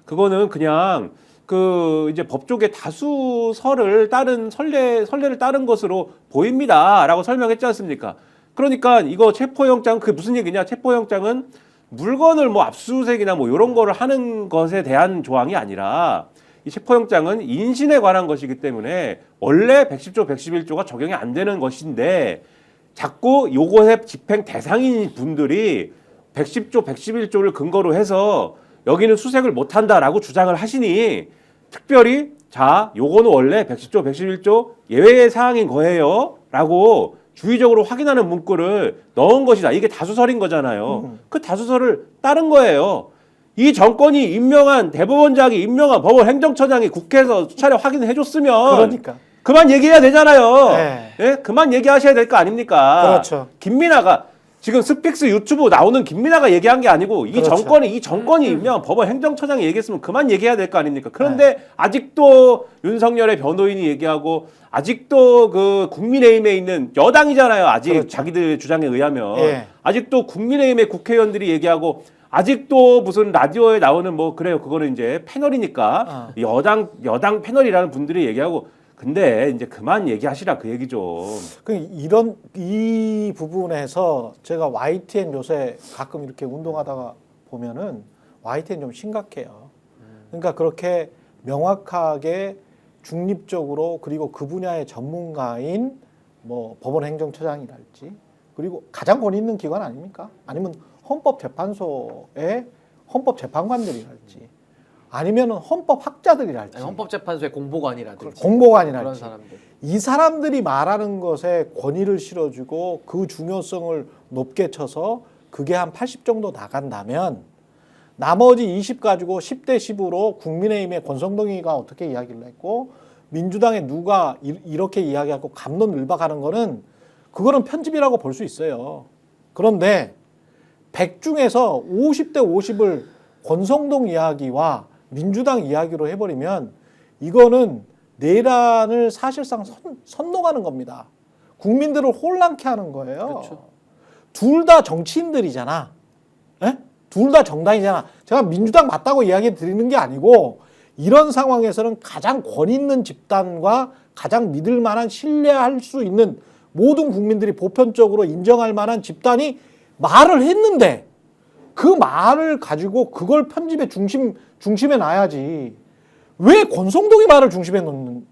그거는 그냥 그 이제 법조계 다수설을 따른 선례를 따른 것으로 보입니다라고 설명했지 않습니까? 그러니까 이거 체포영장 그게 무슨 얘기냐? 체포영장은 물건을 뭐 압수수색이나 뭐 이런 거를 하는 것에 대한 조항이 아니라 이 체포영장은 인신에 관한 것이기 때문에 원래 110조, 111조가 적용이 안 되는 것인데 자꾸 요것의 집행 대상인 분들이 110조, 111조를 근거로 해서 여기는 수색을 못한다라고 주장을 하시니 특별히 자 요거는 원래 110조, 111조 예외의 사항인 거예요 라고 주의적으로 확인하는 문구를 넣은 것이다. 이게 다수설인 거잖아요. 그 다수설을 따른 거예요. 이 정권이 임명한 대법원장이 임명한 법원 행정처장이 국회에서 수차례 확인해 줬으면 그러니까. 그만 얘기해야 되잖아요. 네. 예? 그만 얘기하셔야 될 거 아닙니까? 그렇죠. 김민아가 지금 스픽스 유튜브 나오는 김민아가 얘기한 게 아니고 그렇죠. 이 정권이 임명한 법원 행정처장이 얘기했으면 그만 얘기해야 될 거 아닙니까? 그런데 아직도 윤석열의 변호인이 얘기하고 아직도 그 국민의힘에 있는 여당이잖아요. 아직 그렇죠. 자기들 주장에 의하면 예. 아직도 국민의힘의 국회의원들이 얘기하고 아직도 무슨 라디오에 나오는 뭐 그래요. 그거는 이제 패널이니까 여당 패널이라는 분들이 얘기하고 근데 이제 그만 얘기하시라 그 얘기죠. 이 부분에서 제가 YTN 요새 가끔 이렇게 운동하다가 보면은 YTN 좀 심각해요. 그러니까 그렇게 명확하게 중립적으로 그리고 그 분야의 전문가인 뭐 법원 행정처장이랄지 그리고 가장 권위 있는 기관 아닙니까? 아니면 헌법재판소의 헌법재판관들이랄지 아니면은 헌법학자들이랄지 헌법재판소의 공보관이라든지 공보관이랄지 그런 사람들. 이 사람들이 말하는 것에 권위를 실어주고 그 중요성을 높게 쳐서 그게 한 80 정도 나간다면 나머지 20 가지고 10대 10으로 국민의힘의 권성동이가 어떻게 이야기를 했고 민주당의 누가 이렇게 이야기하고 갑론을박하는 거는 그거는 편집이라고 볼 수 있어요. 그런데 100 중에서 50대 50을 권성동 이야기와 민주당 이야기로 해버리면 이거는 내란을 사실상 선동하는 겁니다. 국민들을 혼란케 하는 거예요. 그렇죠. 둘 다 정치인들이잖아. 에? 둘 다 정당이잖아. 제가 민주당 맞다고 이야기 드리는 게 아니고 이런 상황에서는 가장 권위 있는 집단과 가장 믿을 만한 신뢰할 수 있는 모든 국민들이 보편적으로 인정할 만한 집단이 말을 했는데 그 말을 가지고 그걸 편집의 중심에 놔야지. 왜 권성동이 말을 중심에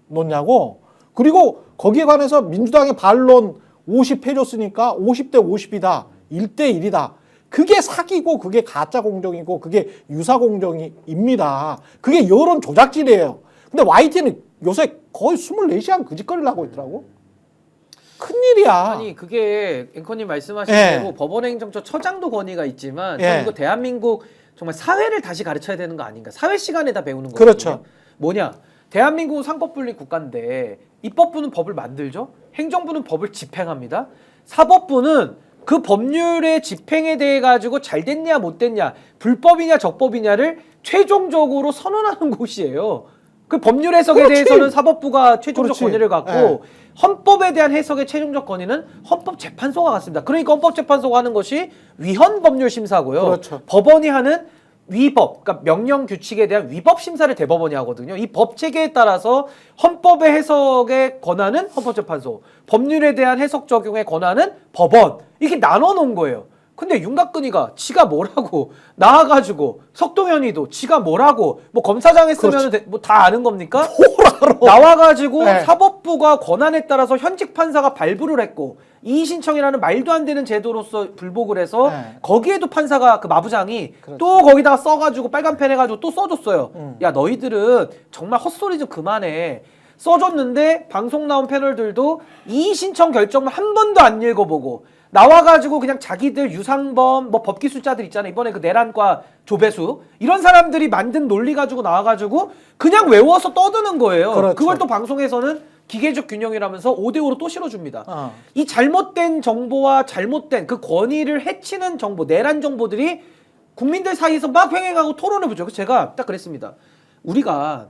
놓냐고. 그리고 거기에 관해서 민주당의 반론 50 해줬으니까 50대 50이다. 1대 1이다. 그게 사기고 그게 가짜 공정이고 그게 유사 공정입니다. 그게 여론 조작질이에요. 근데 YT는 요새 거의 24시간 그 짓거리를 하고 있더라고. 큰일이야. 아니 그게 앵커님 말씀하신 예. 대로 법원행정처 처장도 권위가 있지만 예. 저는 이거 대한민국 정말 사회를 다시 가르쳐야 되는 거 아닌가. 사회 시간에 다 배우는 거거든요. 그렇죠. 뭐냐. 대한민국은 상법분립 국가인데 입법부는 법을 만들죠. 행정부는 법을 집행합니다. 사법부는 그 법률의 집행에 대해 가지고 잘 됐냐 못 됐냐 불법이냐 적법이냐를 최종적으로 선언하는 곳이에요. 그 법률 해석에 그렇지. 대해서는 사법부가 최종적 그렇지. 권위를 갖고 예. 헌법에 대한 해석의 최종적 권위는 헌법재판소가 갖습니다. 그러니까 헌법재판소가 하는 것이 위헌법률심사고요. 그렇죠. 법원이 하는 위법, 그러니까 명령 규칙에 대한 위법 심사를 대법원이 하거든요. 이 법 체계에 따라서 헌법의 해석의 권한은 헌법재판소, 법률에 대한 해석 적용의 권한은 법원. 이렇게 나눠 놓은 거예요. 근데 윤곽근이가 지가 뭐라고 나와가지고 석동현이도 지가 뭐라고 뭐 검사장 했으면 뭐 다 아는 겁니까? 나와가지고 네. 사법부가 권한에 따라서 현직 판사가 발부를 했고 이의 신청이라는 말도 안 되는 제도로서 불복을 해서 네. 거기에도 판사가 그 마부장이 그렇죠. 또 거기다가 써가지고 빨간 펜 해가지고 또 써줬어요. 야, 야 너희들은 정말 헛소리 좀 그만해. 써줬는데 방송 나온 패널들도 이의 신청 결정을 한 번도 안 읽어보고 나와가지고 그냥 자기들 유상범 뭐 법기술자들 있잖아요. 이번에 그 내란과 조배수 이런 사람들이 만든 논리 가지고 나와가지고 그냥 외워서 떠드는 거예요. 그렇죠. 그걸 또 방송에서는 기계적 균형이라면서 5대5로 또 실어줍니다. 이 잘못된 정보와 잘못된 그 권위를 해치는 정보, 내란 정보들이 국민들 사이에서 막 횡행하고 토론을 보죠. 그래서 제가 딱 그랬습니다. 우리가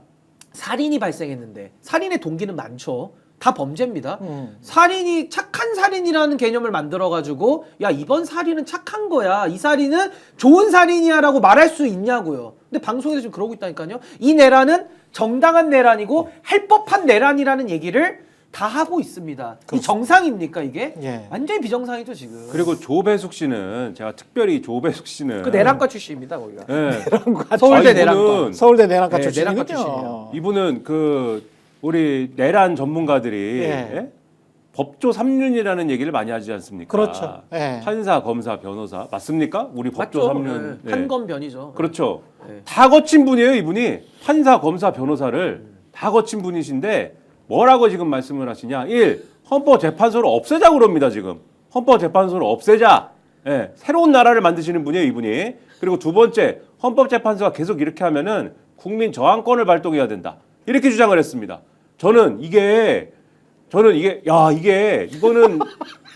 살인이 발생했는데 살인의 동기는 많죠. 다 범죄입니다. 살인이 착한 살인이라는 개념을 만들어가지고 야 이번 살인은 착한 거야. 이 살인은 좋은 살인이야라고 말할 수 있냐고요. 근데 방송에서 지금 그러고 있다니까요. 이 내란은 정당한 내란이고 할 법한 내란이라는 얘기를 다 하고 있습니다. 이 정상입니까 이게? 예. 완전히 비정상이죠 지금. 그리고 조배숙 씨는 제가 특별히 조배숙 씨는 그 내란과 출신입니다 거기가. 예. 서울대 아, 내란과. 이분은- 서울대 내란과 네, 내란과 출신이군요. 출신이에요. 이분은 그 우리 내란 전문가들이 예. 예? 법조 3륜이라는 얘기를 많이 하지 않습니까? 그렇죠. 예. 판사, 검사, 변호사 맞습니까? 우리 법조 맞죠? 3륜. 네. 판검변이죠. 그렇죠. 네. 다 거친 분이에요, 이분이. 판사, 검사, 변호사를 다 거친 분이신데 뭐라고 지금 말씀을 하시냐? 1. 헌법재판소를 없애자고 그럽니다, 지금. 헌법재판소를 없애자. 예, 새로운 나라를 만드시는 분이에요, 이분이. 그리고 두 번째, 헌법재판소가 계속 이렇게 하면은 국민 저항권을 발동해야 된다. 이렇게 주장을 했습니다. 저는 이게 이거는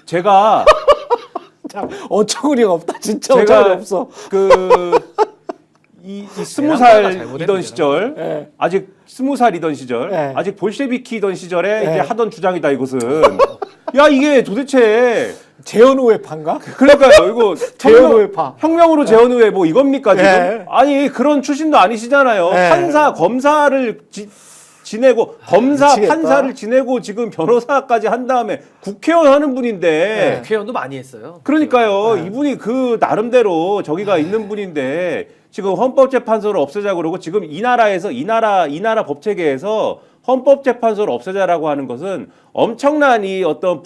제가 참 어처구니가 없다. 진짜 제가 어처구니 없어. 이 내란과가 20살이던 잘못했네요. 시절, 예. 아직 20살이던 시절, 예. 아직 볼셰비키던 시절에 예. 이제 하던 주장이다 이것은. 야 이게 도대체 재헌우회파인가? 그러니까요 이거 재헌우회파. 혁명으로 재헌우회 뭐 이겁니까 지금? 예. 아니 그런 출신도 아니시잖아요. 예. 판사, 검사를 지내고 검사, 미치겠다. 판사를 지내고 지금 변호사까지 한 다음에 국회의원 하는 분인데. 국회의원도 많이 했어요. 그러니까요. 네. 이분이 그 나름대로 저기가 있는 분인데 지금 헌법재판소를 없애자 그러고 지금 이 나라에서 이 나라 법체계에서 헌법재판소를 없애자라고 하는 것은 엄청난 이 어떤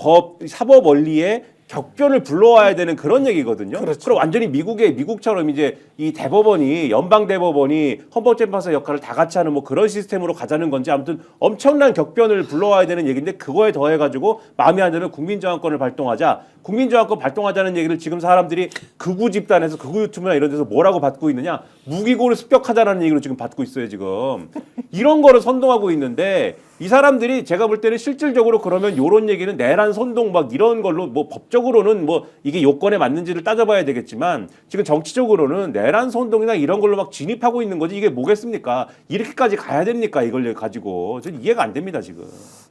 사법 원리의 격변을 불러와야 되는 그런 얘기거든요. 그렇죠. 그럼 완전히 미국처럼 이제 이 대법원이 연방 대법원이 헌법재판소 역할을 다 같이 하는 뭐 그런 시스템으로 가자는 건지 아무튼 엄청난 격변을 불러와야 되는 얘기인데 그거에 더해가지고 마음에 안 드는 국민저항권을 발동하자. 국민저항권 발동하자는 얘기를 지금 사람들이 극우 집단에서 극우 유튜브나 이런 데서 뭐라고 받고 있느냐? 무기고를 습격하자라는 얘기로 지금 받고 있어요 지금. 이런 거를 선동하고 있는데 이 사람들이 제가 볼 때는 실질적으로 그러면 요런 얘기는 내란 선동 막 이런 걸로 뭐 법적으로는 뭐 이게 요건에 맞는지를 따져봐야 되겠지만 지금 정치적으로는 내란 선동이나 이런 걸로 막 진입하고 있는 거지 이게 뭐겠습니까? 이렇게까지 가야 됩니까? 이걸 가지고 전 이해가 안 됩니다 지금.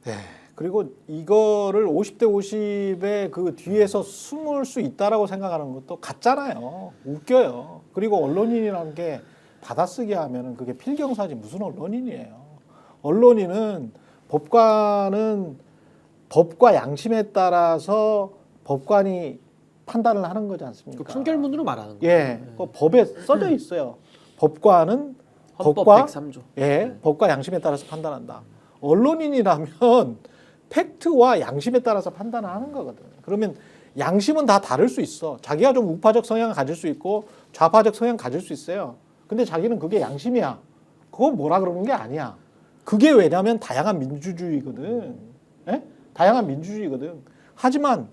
네. 그리고 이거를 50대 50의 그 뒤에서 숨을 수 있다라고 생각하는 것도 같잖아요. 웃겨요. 그리고 언론인이라는 게 받아쓰기 하면은 그게 필경사지 무슨 언론인이에요. 언론인은 법관은 법과 양심에 따라서 법관이 판단을 하는 거지 않습니까? 그 판결문으로 말하는 거예요. 예, 그 법에 써져 있어요. 법관은 헌법 법과 103조. 예, 법과 양심에 따라서 판단한다. 언론인이라면 팩트와 양심에 따라서 판단을 하는 거거든. 그러면 양심은 다 다를 수 있어. 자기가 좀 우파적 성향을 가질 수 있고 좌파적 성향 가질 수 있어요. 근데 자기는 그게 양심이야. 그건 뭐라 그러는 게 아니야. 그게 왜냐면 다양한 민주주의거든. 예? 다양한 민주주의거든. 하지만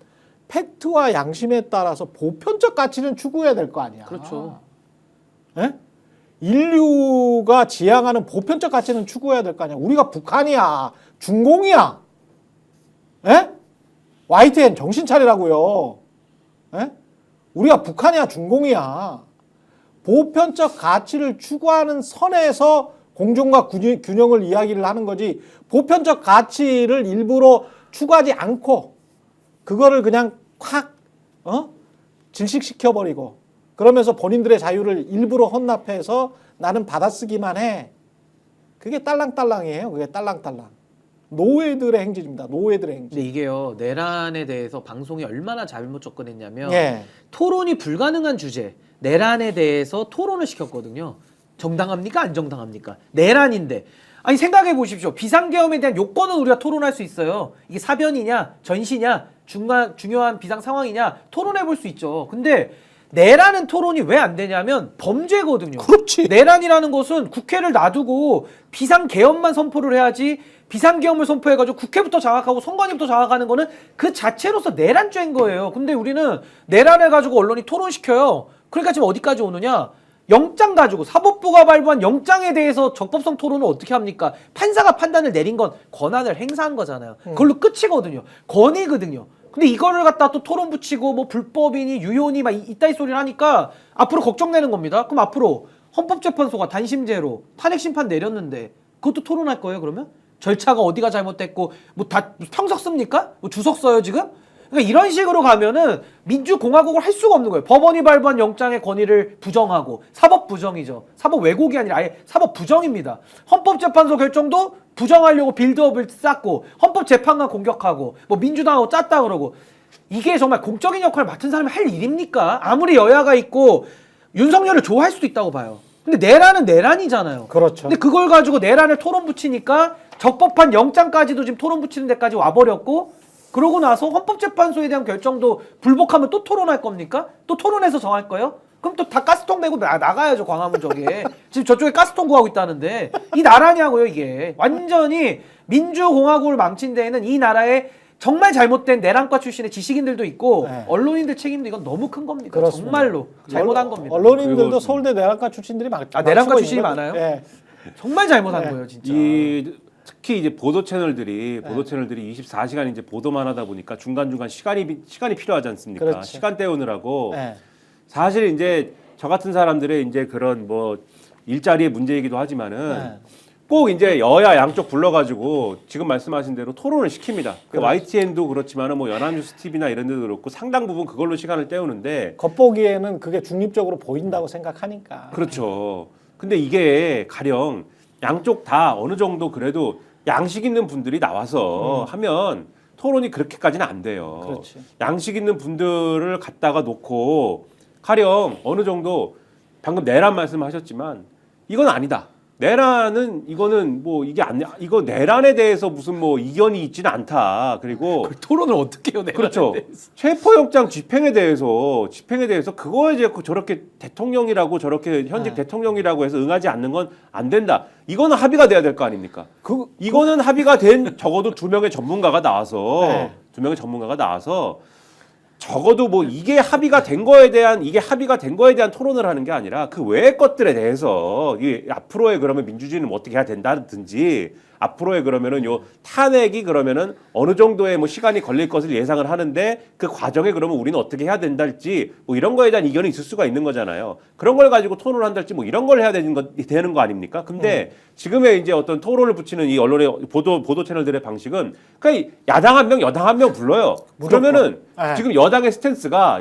팩트와 양심에 따라서 보편적 가치는 추구해야 될 거 아니야. 그렇죠. 예? 인류가 지향하는 보편적 가치는 추구해야 될 거 아니야. 우리가 북한이야. 중공이야. 예? YTN 정신 차리라고요. 예? 우리가 북한이야. 중공이야. 보편적 가치를 추구하는 선에서 공정과 균형을 이야기를 하는 거지 보편적 가치를 일부러 추구하지 않고 그거를 그냥 확 질식시켜버리고 그러면서 본인들의 자유를 일부러 헌납해서 나는 받아쓰기만 해. 그게 딸랑딸랑이에요. 그게 딸랑딸랑. 노예들의 행진입니다. 노예들의 행진. 근데 이게요 내란에 대해서 방송이 얼마나 잘못 접근했냐면 예. 토론이 불가능한 주제 내란에 대해서 토론을 시켰거든요. 정당합니까 안 정당합니까? 내란인데 아니 생각해 보십시오. 비상계엄에 대한 요건은 우리가 토론할 수 있어요. 이게 사변이냐 전시냐 중요한 비상 상황이냐 토론해 볼 수 있죠. 근데 내라는 토론이 왜 안 되냐면 범죄거든요. 그렇지. 내란이라는 것은 국회를 놔두고 비상계엄만 선포를 해야지 비상계엄을 선포해가지고 국회부터 장악하고 선관위부터 장악하는 거는 그 자체로서 내란죄인 거예요. 근데 우리는 내란해가지고 언론이 토론시켜요. 그러니까 지금 어디까지 오느냐? 영장 가지고 사법부가 발부한 영장에 대해서 적법성 토론을 어떻게 합니까? 판사가 판단을 내린 건 권한을 행사한 거잖아요. 그걸로 끝이거든요. 권위거든요. 근데 이거를 갖다 또 토론 붙이고 뭐 불법이니 유효니 막 이따위 소리를 하니까 앞으로 걱정되는 겁니다. 그럼 앞으로 헌법재판소가 단심제로 탄핵 심판 내렸는데 그것도 토론할 거예요, 그러면? 절차가 어디가 잘못됐고 뭐 다 평석 씁니까? 뭐 주석 써요, 지금? 그러니까 이런 식으로 가면은 민주공화국을 할 수가 없는 거예요. 법원이 발부한 영장의 권위를 부정하고 사법 부정이죠. 사법 왜곡이 아니라 아예 사법 부정입니다. 헌법재판소 결정도 부정하려고 빌드업을 쌓고 헌법재판관 공격하고 뭐 민주당하고 짰다 그러고 이게 정말 공적인 역할을 맡은 사람이 할 일입니까? 아무리 여야가 있고 윤석열을 좋아할 수도 있다고 봐요. 근데 내란은 내란이잖아요. 그렇죠. 근데 그걸 가지고 내란을 토론 붙이니까 적법한 영장까지도 지금 토론 붙이는 데까지 와버렸고 그러고 나서 헌법재판소에 대한 결정도 불복하면 또 토론할 겁니까? 또 토론해서 정할 거예요? 그럼 또 다 가스통 메고 나가야죠, 광화문 저기에. 지금 저쪽에 가스통 구하고 있다는데 이 나라냐고요, 이게. 완전히 민주공화국을 망친 데에는 이 나라에 정말 잘못된 내란과 출신의 지식인들도 있고 네. 언론인들 책임도 이건 너무 큰 겁니다. 그렇습니다. 정말로 잘못한 겁니다. 언론인들도 그리고 서울대 내란과 출신들이 많죠. 내란과 출신이 많아요? 예. 정말 잘못한 네. 거예요, 진짜. 특히 이제 보도 채널들이 24시간 이제 보도만 하다 보니까 중간중간 시간이 필요하지 않습니까? 그렇죠. 시간 때우느라고 예. 사실 이제 저 같은 사람들의 이제 그런 뭐 일자리의 문제이기도 하지만은 네. 꼭 이제 여야 양쪽 불러가지고 지금 말씀하신 대로 토론을 시킵니다. 그 그렇죠. YTN도 그렇지만은 뭐 연합뉴스 TV나 이런 데도 그렇고 상당 부분 그걸로 시간을 때우는데 겉보기에는 그게 중립적으로 보인다고 생각하니까. 그렇죠. 근데 이게 가령 양쪽 다 어느 정도 그래도 양식 있는 분들이 나와서 하면 토론이 그렇게까지는 안 돼요. 그렇지. 양식 있는 분들을 갖다가 놓고 가령 어느 정도 방금 내란 말씀하셨지만 이건 아니다. 내란은 이거는 뭐 이거 내란에 대해서 무슨 뭐 이견이 있지는 않다. 그리고 토론을 어떻게 해요, 내가? 그렇죠. 체포영장 집행에 대해서 그거에 이제 저렇게 대통령이라고 저렇게 현직 대통령이라고 해서 응하지 않는 건 안 된다. 이거는 합의가 돼야 될 거 아닙니까? 이거는 합의가 된 적어도 두 명의 전문가가 나와서 네. 적어도 뭐 이게 합의가 된 거에 대한 토론을 하는 게 아니라 그 외의 것들에 대해서 이 앞으로의 그러면 민주주의는 어떻게 해야 된다든지 앞으로의 그러면은 요 탄핵이 그러면은 어느 정도의 뭐 시간이 걸릴 것을 예상을 하는데 그 과정에 그러면 우리는 어떻게 해야 된달지 뭐 이런 거에 대한 이견이 있을 수가 있는 거잖아요. 그런 걸 가지고 토론을 한달지 뭐 이런 걸 해야 되는 거 아닙니까? 근데 지금의 이제 어떤 토론을 붙이는 이 언론의 보도 채널들의 방식은 그러니까 야당 한 명, 여당 한 명 불러요. 그러면은 네. 지금 여당의 스탠스가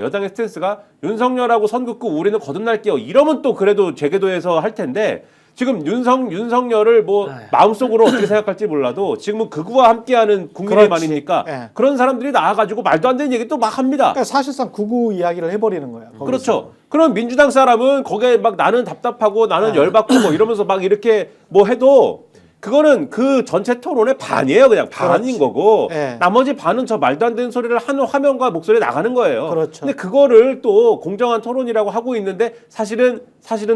윤석열하고 선 긋고 우리는 거듭날게요. 이러면 또 그래도 제궤도에서 할 텐데 지금 윤석열을 뭐 마음속으로 어떻게 생각할지 몰라도 지금은 극우와 함께하는 국민이 그렇지. 많으니까 네. 그런 사람들이 나와가지고 말도 안 되는 얘기 또 막 합니다. 그러니까 사실상 극우 이야기를 해버리는 거야. 거기서. 그렇죠. 그럼 민주당 사람은 거기에 막 나는 답답하고 나는 열받고 뭐 이러면서 막 이렇게 뭐 해도 그거는 그 전체 토론의 반이에요. 그냥 반인 그렇지. 거고 네. 나머지 반은 저 말도 안 되는 소리를 하는 화면과 목소리에 나가는 거예요. 그렇죠. 근데 그거를 또 공정한 토론이라고 하고 있는데 사실은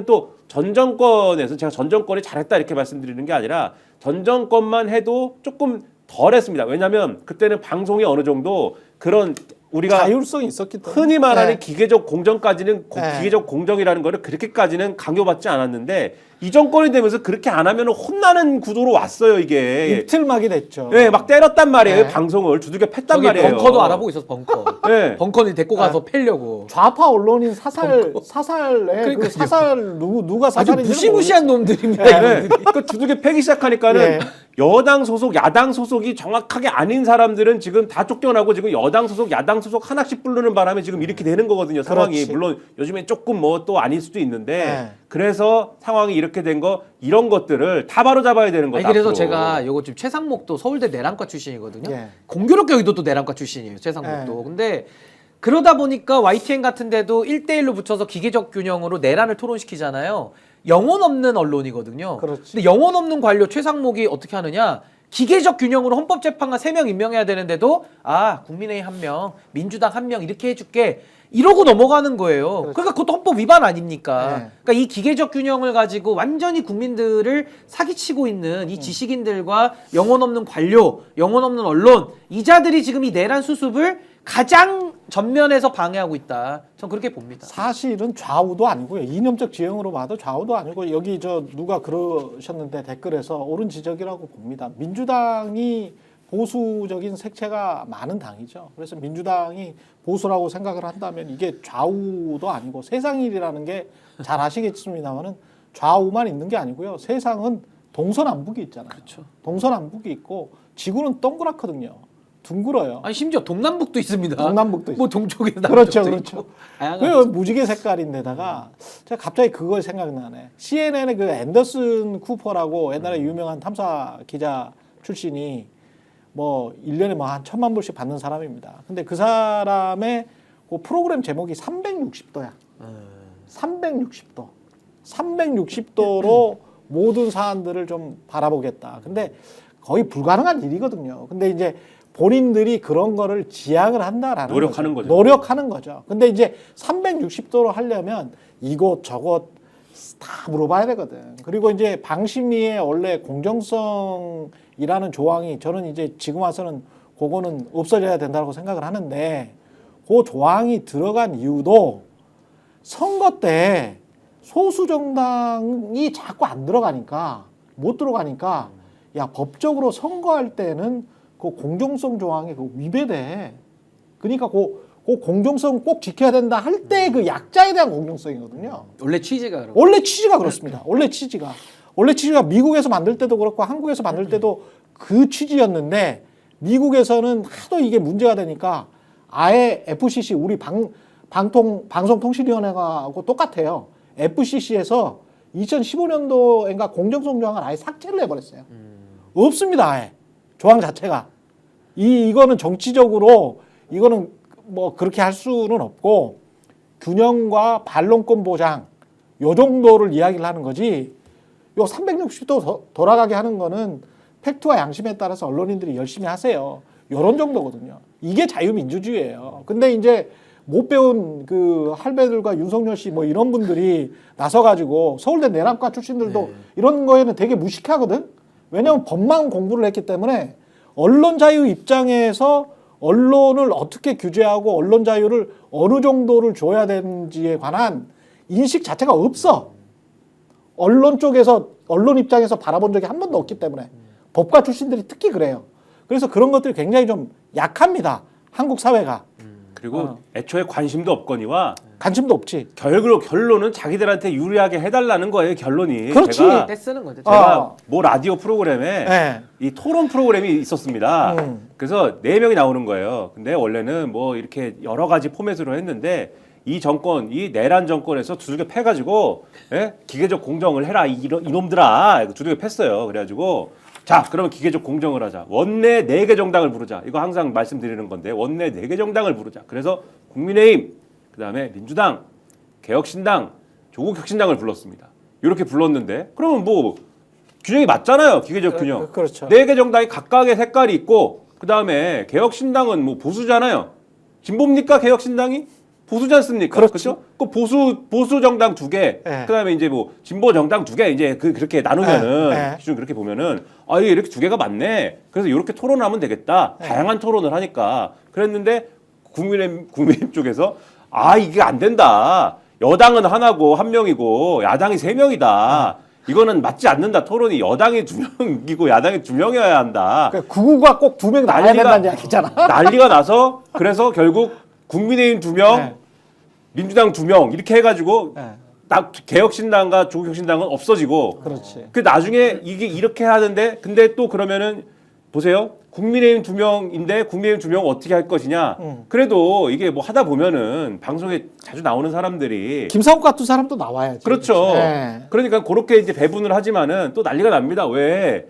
또 전 정권에서 제가 전 정권이 잘했다 이렇게 말씀드리는 게 아니라 전 정권만 해도 조금 덜 했습니다. 왜냐하면 그때는 방송이 어느 정도 그런 우리가 자율성이 있었기 때문에 흔히 말하는 네. 기계적 공정까지는 네. 기계적 공정이라는 거를 그렇게까지는 강요받지 않았는데 이 정권이 되면서 그렇게 안 하면 혼나는 구도로 왔어요 이게. 입틀막이 됐죠. 네, 막 때렸단 말이에요 네. 방송을 두들겨 팼단 저기 말이에요. 벙커도 알아보고 있었어, 벙커. 네. 벙커를 데리고 가서 패려고. 좌파 언론인 사살에 그 사살 누가 아주 사살인지 무시무시한 놈들입니다. 네. 이분들이. 그 두들겨 패기 시작하니까는 네. 여당 소속, 야당 소속이 정확하게 아닌 사람들은 지금 다 쫓겨나고 지금 여당 소속, 야당 소속 하나씩 부르는 바람에 지금 이렇게 되는 거거든요. 상황이. 그렇지. 물론 요즘엔 조금 뭐 또 아닐 수도 있는데 네. 그래서 상황이 이렇게 된 거 이런 것들을 다 바로 잡아야 되는 거다. 아니 그래서 앞으로. 제가 요거 지금 최상목도 서울대 내란과 출신이거든요. 예. 공교롭게 여기도 내란과 출신이에요. 최상목도. 예. 근데 그러다 보니까 YTN 같은 데도 1대1로 붙여서 기계적 균형으로 내란을 토론시키잖아요. 영혼 없는 언론이거든요. 그렇지. 근데 영혼 없는 관료 최상목이 어떻게 하느냐? 기계적 균형으로 헌법재판관 3명 임명해야 되는데도 국민의힘 1명, 민주당 1명 이렇게 해줄게 이러고 넘어가는 거예요. 그렇죠. 그러니까 그것도 헌법 위반 아닙니까? 네. 그러니까 이 기계적 균형을 가지고 완전히 국민들을 사기치고 있는 이 지식인들과 영혼 없는 관료, 영혼 없는 언론 이 자들이 지금 이 내란 수습을 가장 전면에서 방해하고 있다. 전 그렇게 봅니다. 사실은 좌우도 아니고요. 이념적 지형으로 봐도 좌우도 아니고 여기 누가 그러셨는데 댓글에서 옳은 지적이라고 봅니다. 민주당이 보수적인 색채가 많은 당이죠. 그래서 민주당이 보수라고 생각을 한다면 이게 좌우도 아니고 세상일이라는 게 잘 아시겠습니다만은 좌우만 있는 게 아니고요. 세상은 동서남북이 있잖아요. 그렇죠. 동서남북이 있고 지구는 동그랗거든요. 둥글어요. 아니 심지어 동남북도 있습니다. 동남북도 뭐 동쪽에 그렇죠, 남쪽도 그렇죠. 있고. 다양한 그 무지개 색깔인데다가 제가 갑자기 그거 생각나네. CNN의 그 앤더슨 쿠퍼라고 옛날에 유명한 탐사 기자 출신이 뭐 1년에 뭐 한 1,000만 불씩 받는 사람입니다. 근데 그 사람의 그 프로그램 제목이 360도야. 360도. 360도로 모든 사안들을 좀 바라보겠다. 근데 거의 불가능한 일이거든요. 근데 이제 본인들이 그런 거를 지향을 한다라는 노력하는 거죠. 노력하는 거죠. 근데 이제 360도로 하려면 이곳 저곳 다 물어봐야 되거든. 그리고 이제 방심위의 원래 공정성이라는 조항이 저는 이제 지금 와서는 그거는 없어져야 된다고 생각을 하는데 그 조항이 들어간 이유도 선거 때 소수 정당이 자꾸 안 들어가니까 못 들어가니까 야 법적으로 선거할 때는 그 공정성 조항이 그 위배돼. 그러니까 그 공정성 꼭 지켜야 된다 할 때 그 약자에 대한 공정성이거든요. 원래 취지가 그렇고. 원래 취지가 그렇습니다. 원래 취지가 미국에서 만들 때도 그렇고 한국에서 만들 때도 그 취지였는데 미국에서는 하도 이게 문제가 되니까 아예 FCC 우리 방송통신위원회하고 똑같아요. FCC에서 2015년도인가 공정성 조항을 아예 삭제를 해버렸어요. 없습니다. 아예 조항 자체가 이거는 정치적으로 이거는 뭐 그렇게 할 수는 없고 균형과 반론권 보장 요 정도를 이야기를 하는 거지. 요 360도 돌아가게 하는 거는 팩트와 양심에 따라서 언론인들이 열심히 하세요. 요런 정도거든요. 이게 자유민주주의예요. 근데 이제 못 배운 그 할배들과 윤석열 씨 뭐 이런 분들이 나서가지고 서울대 내란과 출신들도 이런 거에는 되게 무식하거든. 왜냐하면 법만 공부를 했기 때문에 언론 자유 입장에서 언론을 어떻게 규제하고 언론 자유를 어느 정도를 줘야 되는지에 관한 인식 자체가 없어. 언론 쪽에서 언론 입장에서 바라본 적이 한 번도 없기 때문에 법과 출신들이 특히 그래요. 그래서 그런 것들이 굉장히 좀 약합니다. 한국 사회가. 그리고 애초에 관심도 없거니와 관심도 없지. 결론은 자기들한테 유리하게 해달라는 거예요. 결론이. 그렇지. 제가 떼쓰는 거죠. 모 라디오 프로그램에 네. 이 토론 프로그램이 있었습니다. 그래서 4명이 나오는 거예요. 근데 원래는 뭐 이렇게 여러 가지 포맷으로 했는데 이 정권, 이 내란 정권에서 두들겨 패가지고 기계적 공정을 해라 이놈들아 두들겨 팼어요. 그래가지고 자 그러면 기계적 공정을 하자. 원내 4개 정당을 부르자. 이거 항상 말씀드리는 건데 원내 4개 정당을 부르자. 그래서 국민의힘, 그다음에 민주당, 개혁신당, 조국혁신당을 불렀습니다. 이렇게 불렀는데 그러면 뭐 균형이 맞잖아요. 기계적 균형. 그렇죠. 4개 정당이 각각의 색깔이 있고 그다음에 개혁신당은 뭐 보수잖아요. 진보입니까 개혁신당이? 보수지 않습니까? 그렇지. 그렇죠? 그 보수 정당 2개, 네. 그다음에 이제 뭐 진보 정당 2개 이제 그렇게 나누면은 네. 기준 그렇게 보면은 이게 이렇게 2개가 맞네. 그래서 이렇게 토론하면 되겠다. 다양한 토론을 하니까 그랬는데 국민의힘 쪽에서 이게 안 된다. 여당은 하나고 1명이고 야당이 3명이다. 이거는 맞지 않는다. 토론이 여당이 2명이고 야당이 2명이어야 한다. 그러니까 구구가 꼭 2명 나와야 된다는 이야기잖아. 난리가 나서 그래서 결국 국민의힘 2명, 네. 민주당 2명 이렇게 해가지고 네. 개혁신당과 조국혁신당은 없어지고 그렇지. 그 나중에 이게 이렇게 하는데 근데 또 그러면은 보세요. 국민의힘 2명인데 국민의힘 2명 어떻게 할 것이냐. 그래도 이게 뭐 하다 보면은 방송에 자주 나오는 사람들이 김상욱 같은 사람도 나와야지. 그렇죠. 네. 그러니까 그렇게 이제 배분을 하지만은 또 난리가 납니다. 왜?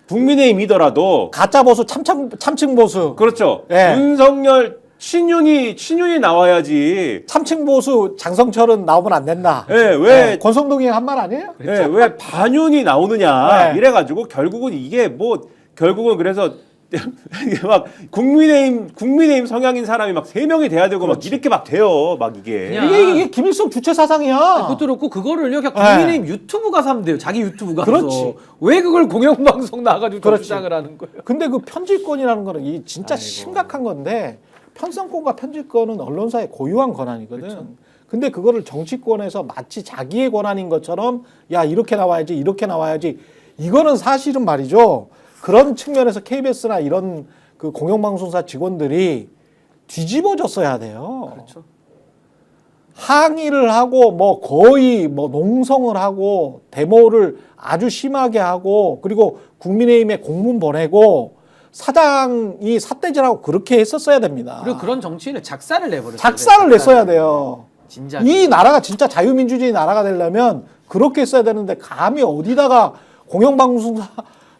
국민의힘이더라도 가짜 보수, 참칭 보수. 그렇죠. 네. 윤석열 친윤이 나와야지. 참칭 보수 장성철은 나오면 안 된다. 예, 왜 권성동이 한 말 아니에요? 예, 왜 반윤이 나오느냐 네. 이래가지고 결국은 이게 뭐 결국은 그래서 이게 막 국민의힘 성향인 사람이 막 3명이 돼야 되고 막 이렇게 막 돼요 막 이게 그냥 이게 김일성 주체 사상이야. 그것도 그렇고 그거를요 그냥 국민의힘 유튜브 가서 하면 돼요. 자기 유튜브 가서. 그렇지. 왜 그걸 공영방송 나가지고 그렇지. 주장을 하는 거예요? 근데 그 편집권이라는 거는 이 진짜 아이고. 심각한 건데 편성권과 편집권은 언론사의 고유한 권한이거든. 그렇죠. 근데 그거를 정치권에서 마치 자기의 권한인 것처럼 야 이렇게 나와야지 이렇게 나와야지 이거는 사실은 말이죠. 그런 측면에서 KBS나 이런 그 공영방송사 직원들이 뒤집어졌어야 돼요. 그렇죠. 항의를 하고 뭐 거의 뭐 농성을 하고 데모를 아주 심하게 하고 그리고 국민의힘에 공문 보내고 사장이 삿대질하고 그렇게 했었어야 됩니다. 그리고 그런 정치인을 작사를 내버렸어요. 작사를 냈어야 돼요. 진짜. 이 나라가 진짜 자유민주주의 나라가 되려면 그렇게 했어야 되는데 감히 어디다가 공영방송사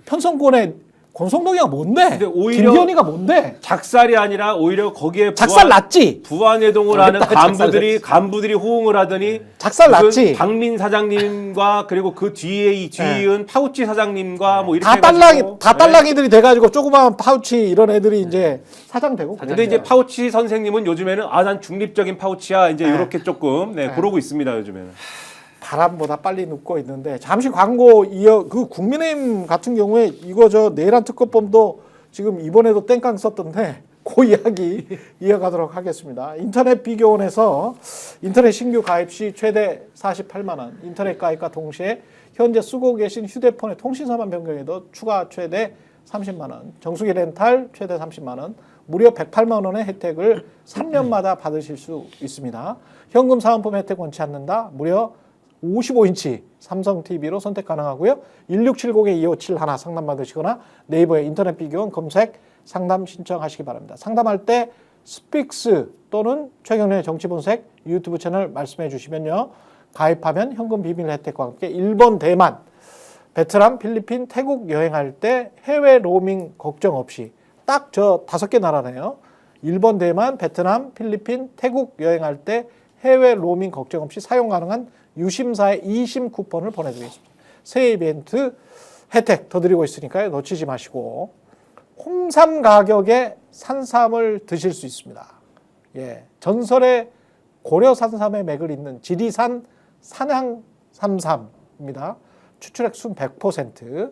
편성권에 권성동이가 뭔데? 근데 오히려 김기현이가 뭔데? 작살이 아니라 오히려 거기에 작살 났지. 부안해동을 하는 작살 간부들이 호응을 하더니 작살 무슨 났지. 박민 사장님과 그리고 그 뒤에 이은 파우치 사장님과 뭐 이렇게 다 딸랑이들이 돼가지고 조그마한 파우치 이런 애들이 이제 사장 되고. 근데 이제 파우치 선생님은 요즘에는 난 중립적인 파우치야 이제 이렇게 조금 그러고 있습니다 요즘에는. 바람보다 빨리 눕고 있는데 잠시 광고 이어 그 국민의힘 같은 경우에 이거 저 내란 특검법도 지금 이번에도 땡깡 썼던데 그 이야기 이어가도록 하겠습니다. 인터넷 비교원에서 인터넷 신규 가입 시 최대 48만 원, 인터넷 가입과 동시에 현재 쓰고 계신 휴대폰의 통신사만 변경해도 추가 최대 30만 원, 정수기 렌탈 최대 30만 원, 무려 108만 원의 혜택을 3년마다 받으실 수 있습니다. 현금 사은품 혜택 원치 않는다. 무려 55인치 삼성 TV로 선택 가능하고요. 1670-2571 상담 받으시거나 네이버에 인터넷 비교원 검색 상담 신청하시기 바랍니다. 상담할 때 스픽스 또는 최경련의 정치본색 유튜브 채널 말씀해 주시면요. 가입하면 현금 비밀 혜택과 함께 일본, 대만, 베트남, 필리핀, 태국 여행할 때 해외 로밍 걱정 없이 딱 저 5개 나라네요. 일본, 대만, 베트남, 필리핀, 태국 여행할 때 해외 로밍 걱정 없이 사용 가능한 유심사의 2심 쿠폰을 보내드리겠습니다. 새 이벤트 혜택 더 드리고 있으니까요. 놓치지 마시고 홍삼 가격에 산삼을 드실 수 있습니다. 예, 전설의 고려 산삼의 맥을 잇는 지리산 산양 산삼입니다. 추출액순 100%,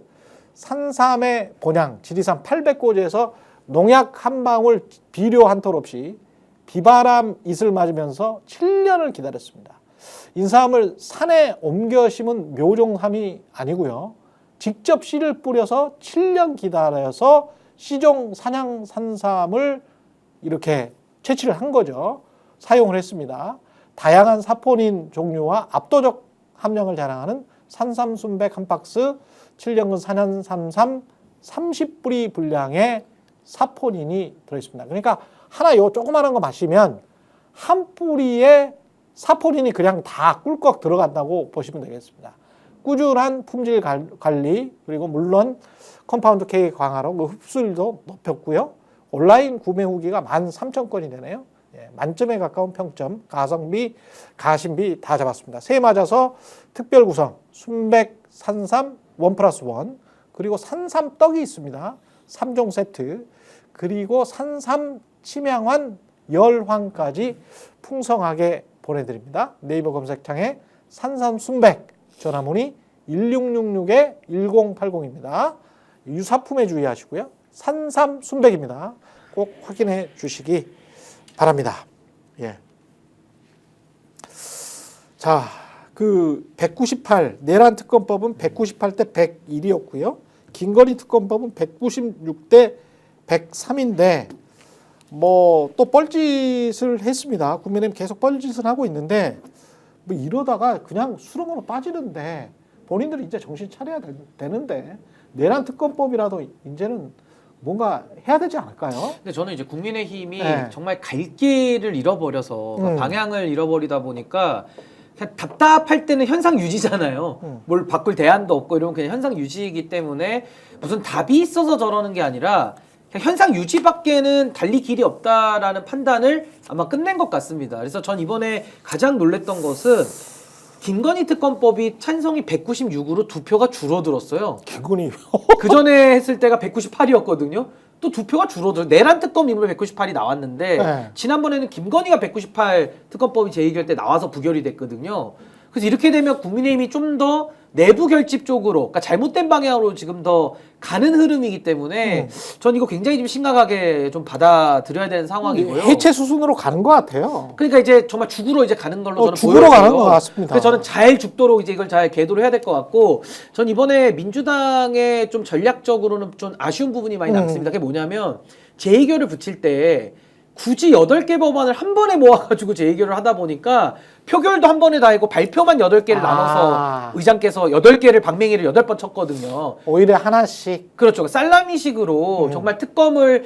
산삼의 본향 지리산 800고지에서 농약 한 방울 비료 한 톨 없이 비바람 이슬 맞으면서 7년을 기다렸습니다. 인삼을 산에 옮겨 심은 묘종삼이 아니고요. 직접 씨를 뿌려서 7년 기다려서 시종 산양 산삼을 이렇게 채취를 한 거죠. 사용을 했습니다. 다양한 사포닌 종류와 압도적 함량을 자랑하는 산삼 순백 한 박스, 7년근 산양 산삼 30뿌리 분량의 사포닌이 들어있습니다. 그러니까 하나 요 조그마한 거 마시면 한 뿌리에 사포닌이 그냥 다 꿀꺽 들어간다고 보시면 되겠습니다. 꾸준한 품질 관리 그리고 물론 컴파운드 K 강화로 그 흡수율도 높였고요. 온라인 구매 후기가 13,000건이 되네요. 예, 만점에 가까운 평점, 가성비, 가심비 다 잡았습니다. 새해 맞아서 특별 구성, 순백 산삼 1+1 그리고 산삼 떡이 있습니다. 3종 세트 그리고 산삼 침향환 열환까지 풍성하게 보내드립니다. 네이버 검색창에 산삼 순백 전화문의 1666-1080입니다. 유사품에 주의하시고요. 산삼 순백입니다. 꼭 확인해 주시기 바랍니다. 예. 자, 그 198 내란 특검법은 198대 101이었고요. 김건희 특검법은 196대 103인데 뭐 또 뻘짓을 했습니다. 국민의힘 계속 뻘짓을 하고 있는데 뭐 이러다가 그냥 수렁으로 빠지는데 본인들이 이제 정신 차려야 되는데 내란 특검법이라도 이제는 뭔가 해야 되지 않을까요? 근데 저는 이제 국민의힘이 네. 정말 갈 길을 잃어버려서 방향을 잃어버리다 보니까 그냥 답답할 때는 현상 유지잖아요. 뭘 바꿀 대안도 없고 이러면 그냥 현상 유지이기 때문에 무슨 답이 있어서 저러는 게 아니라 그냥 현상 유지밖에는 달리 길이 없다라는 판단을 아마 끝낸 것 같습니다. 그래서 전 이번에 가장 놀랬던 것은 김건희 특검법이 찬성이 196으로 2표가 줄어들었어요. 기근이 그 전에 했을 때가 198이었거든요. 또 2표가 줄어들어. 내란 특검 이번에 198이 나왔는데 네. 지난번에는 김건희가 198 특검법이 재의결 때 나와서 부결이 됐거든요. 그래서 이렇게 되면 국민의힘이 좀 더 내부 결집 쪽으로, 그러니까 잘못된 방향으로 지금 더 가는 흐름이기 때문에 전 이거 굉장히 좀 심각하게 좀 받아들여야 되는 상황이고요. 해체 수순으로 가는 것 같아요. 그러니까 이제 정말 죽으로 이제 가는 걸로 저는 죽으로 보여요. 가는 것 같습니다. 그래서 저는 잘 죽도록 이제 이걸 잘 계도를 해야 될 것 같고, 전 이번에 민주당의 좀 전략적으로는 좀 아쉬운 부분이 많이 남습니다. 그게 뭐냐면 재의결을 붙일 때 굳이 8개 법안을 한 번에 모아가지고 재의결을 하다 보니까 표결도 한 번에 다 했고 발표만 8개를 나눠서 의장께서 8개를 방맹이를 8번 쳤거든요. 오히려 하나씩. 그렇죠. 살라미식으로 정말 특검을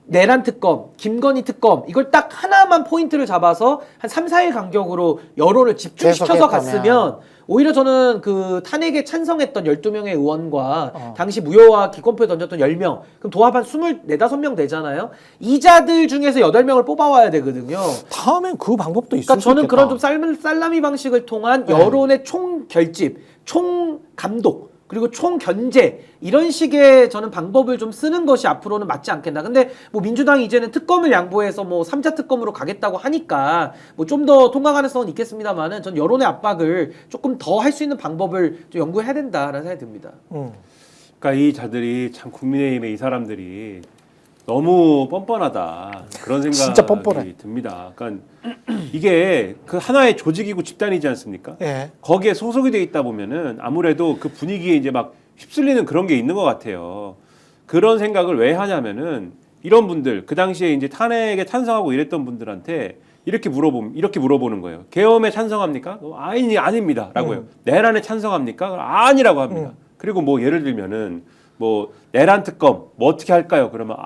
내란 특검, 김건희 특검 이걸 딱 하나만 포인트를 잡아서 한 3, 4일 간격으로 여론을 집중시켜서 계속했다면. 갔으면 오히려 저는 그 탄핵에 찬성했던 12명의 의원과 당시 무효와 기권표에 던졌던 10명 그럼 도합 한 24, 5명 되잖아요. 이자들 중에서 8명을 뽑아와야 되거든요. 다음엔 그 방법도 있을 그러니까 수 저는 있겠다. 그런 좀 살라미 방식을 통한 여론의 총 결집, 총 감독 그리고 총 견제 이런 식의 저는 방법을 좀 쓰는 것이 앞으로는 맞지 않겠나. 근데 뭐 민주당이 이제는 특검을 양보해서 뭐 3자 특검으로 가겠다고 하니까 뭐 좀 더 통과 가능성은 있겠습니다만은 전 여론의 압박을 조금 더 할 수 있는 방법을 좀 연구해야 된다라는 생각이 듭니다. 그러니까 이 자들이 참 국민의힘의 이 사람들이 너무 뻔뻔하다 그런 생각이 진짜 뻔뻔해. 듭니다. 그러니까 이게 그 하나의 조직이고 집단이지 않습니까? 예. 거기에 소속이 돼 있다 보면은 아무래도 그 분위기에 이제 막 휩쓸리는 그런 게 있는 것 같아요. 그런 생각을 왜 하냐면은 이런 분들 그 당시에 이제 탄핵에 찬성하고 이랬던 분들한테 이렇게 물어보는 거예요. 계엄에 찬성합니까? 아닙니다라고요. 내란에 찬성합니까? 아니라고 합니다. 그리고 뭐 예를 들면은 뭐 내란 특검 뭐 어떻게 할까요? 그러면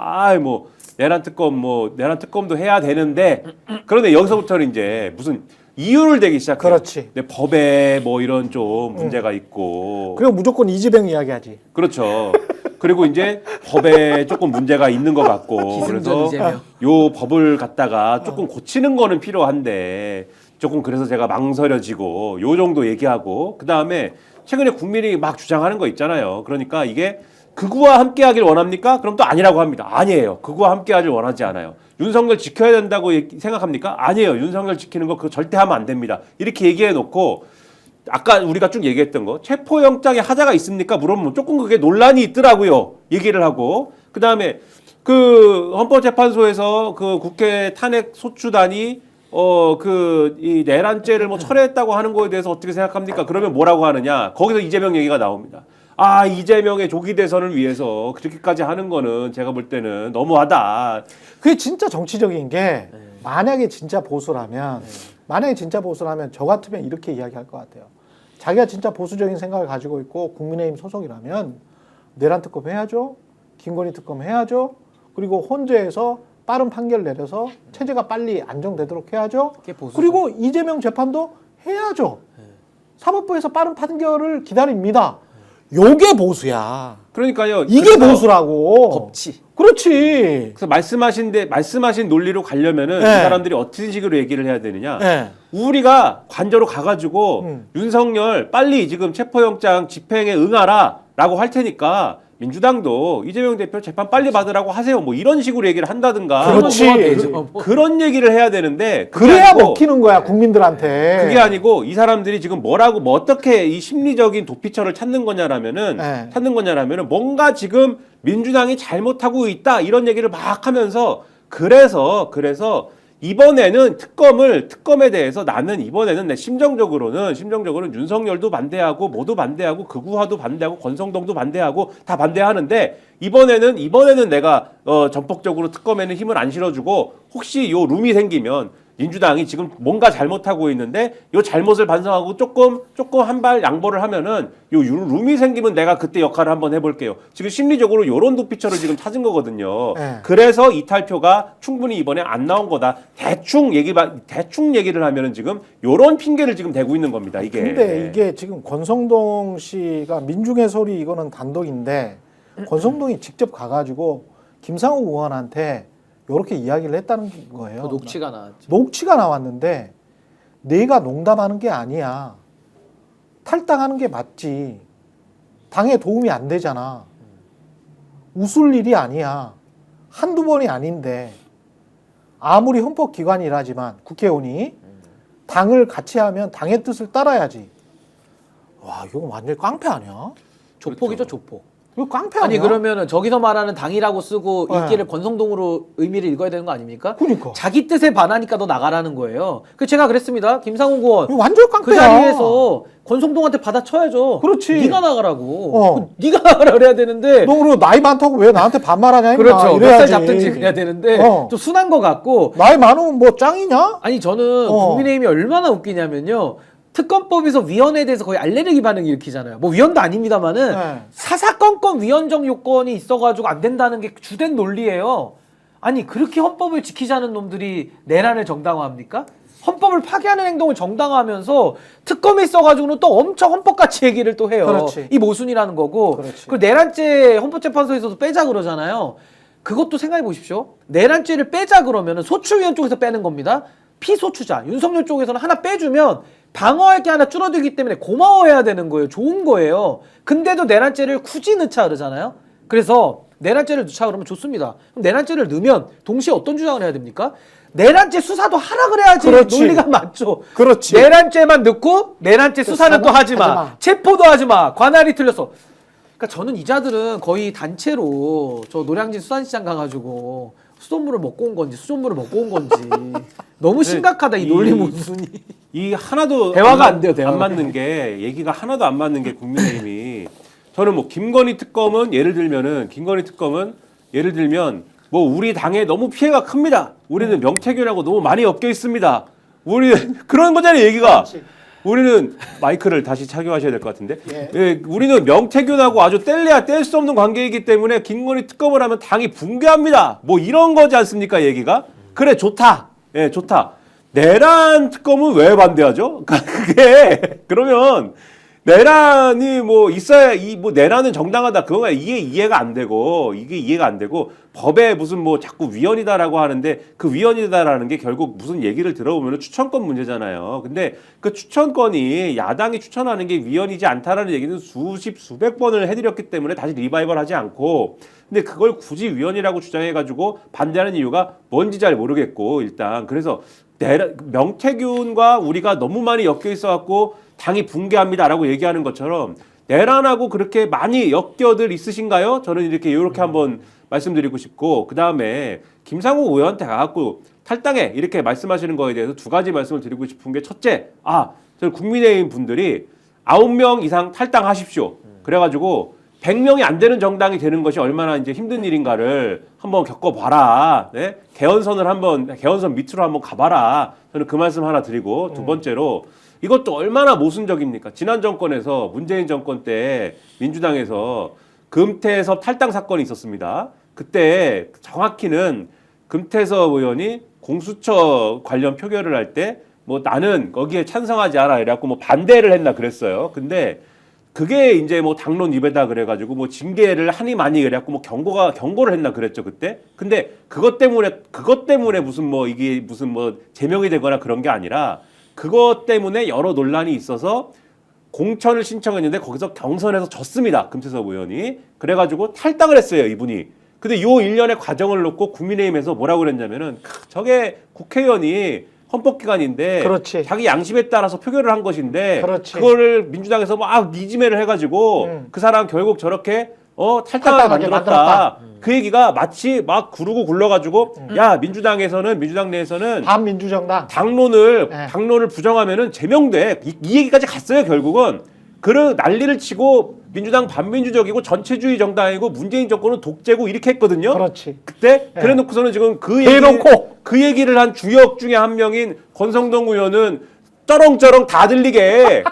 내란 특검도 해야 되는데 그런데 여기서부터는 이제 무슨 이유를 대기 시작해요. 그렇지. 근데 법에 뭐 이런 좀 문제가 있고 그리고 무조건 이재명 이야기하지. 그렇죠. 그리고 이제 법에 조금 문제가 있는 것 같고 그래서 이재명. 요 법을 갖다가 조금 고치는 거는 필요한데 조금 그래서 제가 망설여지고 요 정도 얘기하고 그 다음에 최근에 국민이 막 주장하는 거 있잖아요. 그러니까 이게 극우와 함께하길 원합니까? 그럼 또 아니라고 합니다. 아니에요. 극우와 함께하길 원하지 않아요. 윤석열 지켜야 된다고 생각합니까? 아니에요. 윤석열 지키는 거 그거 절대 하면 안 됩니다. 이렇게 얘기해 놓고 아까 우리가 쭉 얘기했던 거 체포영장에 하자가 있습니까? 물어보면 조금 그게 논란이 있더라고요. 얘기를 하고 그 다음에 그 헌법재판소에서 그 국회 탄핵 소추단이 이 내란죄를 뭐 철회했다고 하는 거에 대해서 어떻게 생각합니까? 그러면 뭐라고 하느냐? 거기서 이재명 얘기가 나옵니다. 이재명의 조기 대선을 위해서 그렇게까지 하는 거는 제가 볼 때는 너무하다. 그게 진짜 정치적인 게 만약에 진짜 보수라면 저 같으면 이렇게 이야기할 것 같아요. 자기가 진짜 보수적인 생각을 가지고 있고 국민의힘 소속이라면 내란 특검 해야죠. 김건희 특검 해야죠. 그리고 헌재에서 빠른 판결 내려서 체제가 빨리 안정되도록 해야죠. 그리고 이재명 재판도 해야죠. 사법부에서 빠른 판결을 기다립니다. 요게 보수야. 그러니까요. 이게 보수라고. 법치. 그렇지. 그래서 말씀하신 논리로 가려면은 이 사람들이 어떤 식으로 얘기를 해야 되느냐. 우리가 관저로 가가지고 윤석열 빨리 지금 체포영장 집행에 응하라라고 할 테니까 민주당도 이재명 대표 재판 빨리 받으라고 하세요. 뭐 이런 식으로 얘기를 한다든가. 그렇지. 그런 얘기를 해야 되는데 그래야 먹히는 거야 국민들한테. 그게 아니고 이 사람들이 지금 뭐 어떻게 이 심리적인 도피처를 찾는 거냐라면은 뭔가 지금 민주당이 잘못하고 있다 이런 얘기를 막 하면서 그래서 이번에는 특검에 대해서 나는 이번에는 내 심정적으로는 윤석열도 반대하고 모두 반대하고 극우화도 반대하고 권성동도 반대하고 다 반대하는데 이번에는 내가 전폭적으로 특검에는 힘을 안 실어주고 혹시 요 룸이 생기면 민주당이 지금 뭔가 잘못하고 있는데 요 잘못을 반성하고 조금 한 발 양보를 하면은 요 룸이 생기면 내가 그때 역할을 한번 해볼게요. 지금 심리적으로 요런 도피처를 지금 찾은 거거든요. 그래서 이탈표가 충분히 이번에 안 나온 거다. 대충 얘기를 하면은 지금 요런 핑계를 지금 대고 있는 겁니다. 이게. 근데 이게 지금 권성동 씨가 민중의 소리 이거는 단독인데 권성동이 직접 가가지고 김상욱 의원한테 이렇게 이야기를 했다는 거예요. 그 녹취가 나왔죠. 녹취가 나왔는데 내가 농담하는 게 아니야. 탈당하는 게 맞지. 당에 도움이 안 되잖아. 웃을 일이 아니야. 한두 번이 아닌데 아무리 헌법기관이라지만 국회의원이 당을 같이 하면 당의 뜻을 따라야지. 와 이거 완전 깡패 아니야? 조폭이죠, 조폭. 이거 깡패 아니야? 아니 그러면은 저기서 말하는 당이라고 쓰고 네. 읽기를 권성동으로 의미를 읽어야 되는 거 아닙니까? 그러니까. 자기 뜻에 반하니까 너 나가라는 거예요. 그 제가 그랬습니다. 김상욱 의원 이거 완전 그 깡패야. 자리에서 권성동한테 받아쳐야죠. 그렇지. 네가 나가라고. 어. 네가 나가라 그래야 되는데. 너 그리고 나이 많다고 왜 나한테 반말하냐? 임마. 그렇죠. 몇 살 이래야지. 잡든지 그래야 되는데 어. 좀 순한 것 같고. 나이 많으면 뭐 짱이냐? 아니 저는 국민의힘이 얼마나 웃기냐면요. 특검법에서 위원회에 대해서 거의 알레르기 반응 일으키잖아요. 뭐 위원도 아닙니다만은 네. 사사건건 위헌적 요건이 있어가지고 안 된다는 게 주된 논리예요. 아니 그렇게 헌법을 지키자는 놈들이 내란을 정당화합니까? 헌법을 파괴하는 행동을 정당화하면서 특검이 있어가지고는 또 엄청 헌법같이 얘기를 또 해요. 그렇지. 이 모순이라는 거고. 그렇지. 그 내란죄 헌법재판소에서도 빼자 그러잖아요. 그것도 생각해 보십시오. 내란죄를 빼자 그러면은 소추위원 쪽에서 빼는 겁니다. 피소추자 윤석열 쪽에서는 하나 빼주면 방어할 게 하나 줄어들기 때문에 고마워해야 되는 거예요. 좋은 거예요. 근데도 내란죄를 굳이 넣자 그러잖아요. 그래서 내란죄를 넣자 그러면 좋습니다. 그럼 내란죄를 넣으면 동시에 어떤 주장을 해야 됩니까? 내란죄 수사도 하라 그래야지. 그렇지. 논리가 맞죠. 그렇지. 내란죄만 넣고 내란죄 수사는 또 하지 마. 하지 마. 체포도 하지 마. 관할이 틀렸어. 그러니까 저는 이 자들은 거의 단체로 저 노량진 수산시장 가가지고 수돗물을 먹고 온 건지 수돗물을 먹고 온 건지 너무 심각하다 이 논리 모순이. 이 하나도 대화가 안 돼요, 대화가. 안 맞는 게 얘기가 하나도 안 맞는 게 국민의힘이 저는 뭐 김건희 특검은 예를 들면 뭐 우리 당에 너무 피해가 큽니다. 우리는 명태균하고 너무 많이 엮여 있습니다. 우리 그런 거잖아요 얘기가. 그렇지. 우리는 마이크를 다시 착용하셔야 될 것 같은데. 예. 예, 우리는 명태균하고 아주 뗄래야 뗄 수 없는 관계이기 때문에 김건희 특검을 하면 당이 붕괴합니다. 뭐 이런 거지 않습니까 얘기가? 그래 좋다. 예, 좋다. 내란 특검은 왜 반대하죠? 그게 그러면 내란이 뭐 있어야 이 뭐 내란은 정당하다 그거가 이게 이해가 안 되고 법에 무슨 뭐 자꾸 위헌이다라고 하는데 그 위헌이다라는 게 결국 무슨 얘기를 들어보면 추천권 문제잖아요. 근데 그 추천권이 야당이 추천하는 게 위헌이지 않다라는 얘기는 수백 번을 해드렸기 때문에 다시 리바이벌하지 않고 근데 그걸 굳이 위헌이라고 주장해가지고 반대하는 이유가 뭔지 잘 모르겠고 일단 그래서 명태균과 우리가 너무 많이 엮여 있어갖고 당이 붕괴합니다라고 얘기하는 것처럼 내란하고 그렇게 많이 엮여들 있으신가요? 저는 이렇게 한번 말씀드리고 싶고 그 다음에 김상욱 의원한테 가갖고 탈당해 이렇게 말씀하시는 거에 대해서 두 가지 말씀을 드리고 싶은 게 첫째, 저는 국민의힘 분들이 9명 이상 탈당하십시오. 그래가지고 100명이 안 되는 정당이 되는 것이 얼마나 이제 힘든 일인가를 한번 겪어봐라. 네? 개헌선 밑으로 한번 가봐라. 저는 그 말씀 하나 드리고 두 번째로 이것도 얼마나 모순적입니까? 지난 정권에서 문재인 정권 때 민주당에서 금태섭 탈당 사건이 있었습니다. 그때 정확히는 금태섭 의원이 공수처 관련 표결을 할 때 뭐 나는 거기에 찬성하지 않아 이래갖고 뭐 반대를 했나 그랬어요. 근데 그게 이제 뭐 당론 입에다 그래가지고 뭐 징계를 하니 많이 그래갖고 뭐 경고를 했나 그랬죠 그때. 근데 그것 때문에 무슨 뭐 이게 무슨 뭐 제명이 되거나 그런 게 아니라 그것 때문에 여러 논란이 있어서 공천을 신청했는데 거기서 경선에서 졌습니다 금태섭 의원이. 그래가지고 탈당을 했어요 이분이. 근데 요 일련의 과정을 놓고 국민의힘에서 뭐라고 그랬냐면은 저게 국회의원이 헌법기관인데 그렇지. 자기 양심에 따라서 표결을 한 것인데 그렇지. 그거를 민주당에서 막 이지매를 해가지고 그 사람 결국 저렇게 탈당을 탈당하게 만들었다. 그 얘기가 마치 막 구르고 굴러가지고 야 민주당 내에서는 반민주정당. 당론을 부정하면은 제명돼. 이 얘기까지 갔어요 결국은. 그런 난리를 치고 민주당 반민주적이고 전체주의 정당이고 문재인 정권은 독재고 이렇게 했거든요. 그렇지. 그때 예. 그래놓고서는 지금 해놓고 그 얘기를 한 주역 중에 한 명인 권성동 의원은 쩌렁쩌렁 다 들리게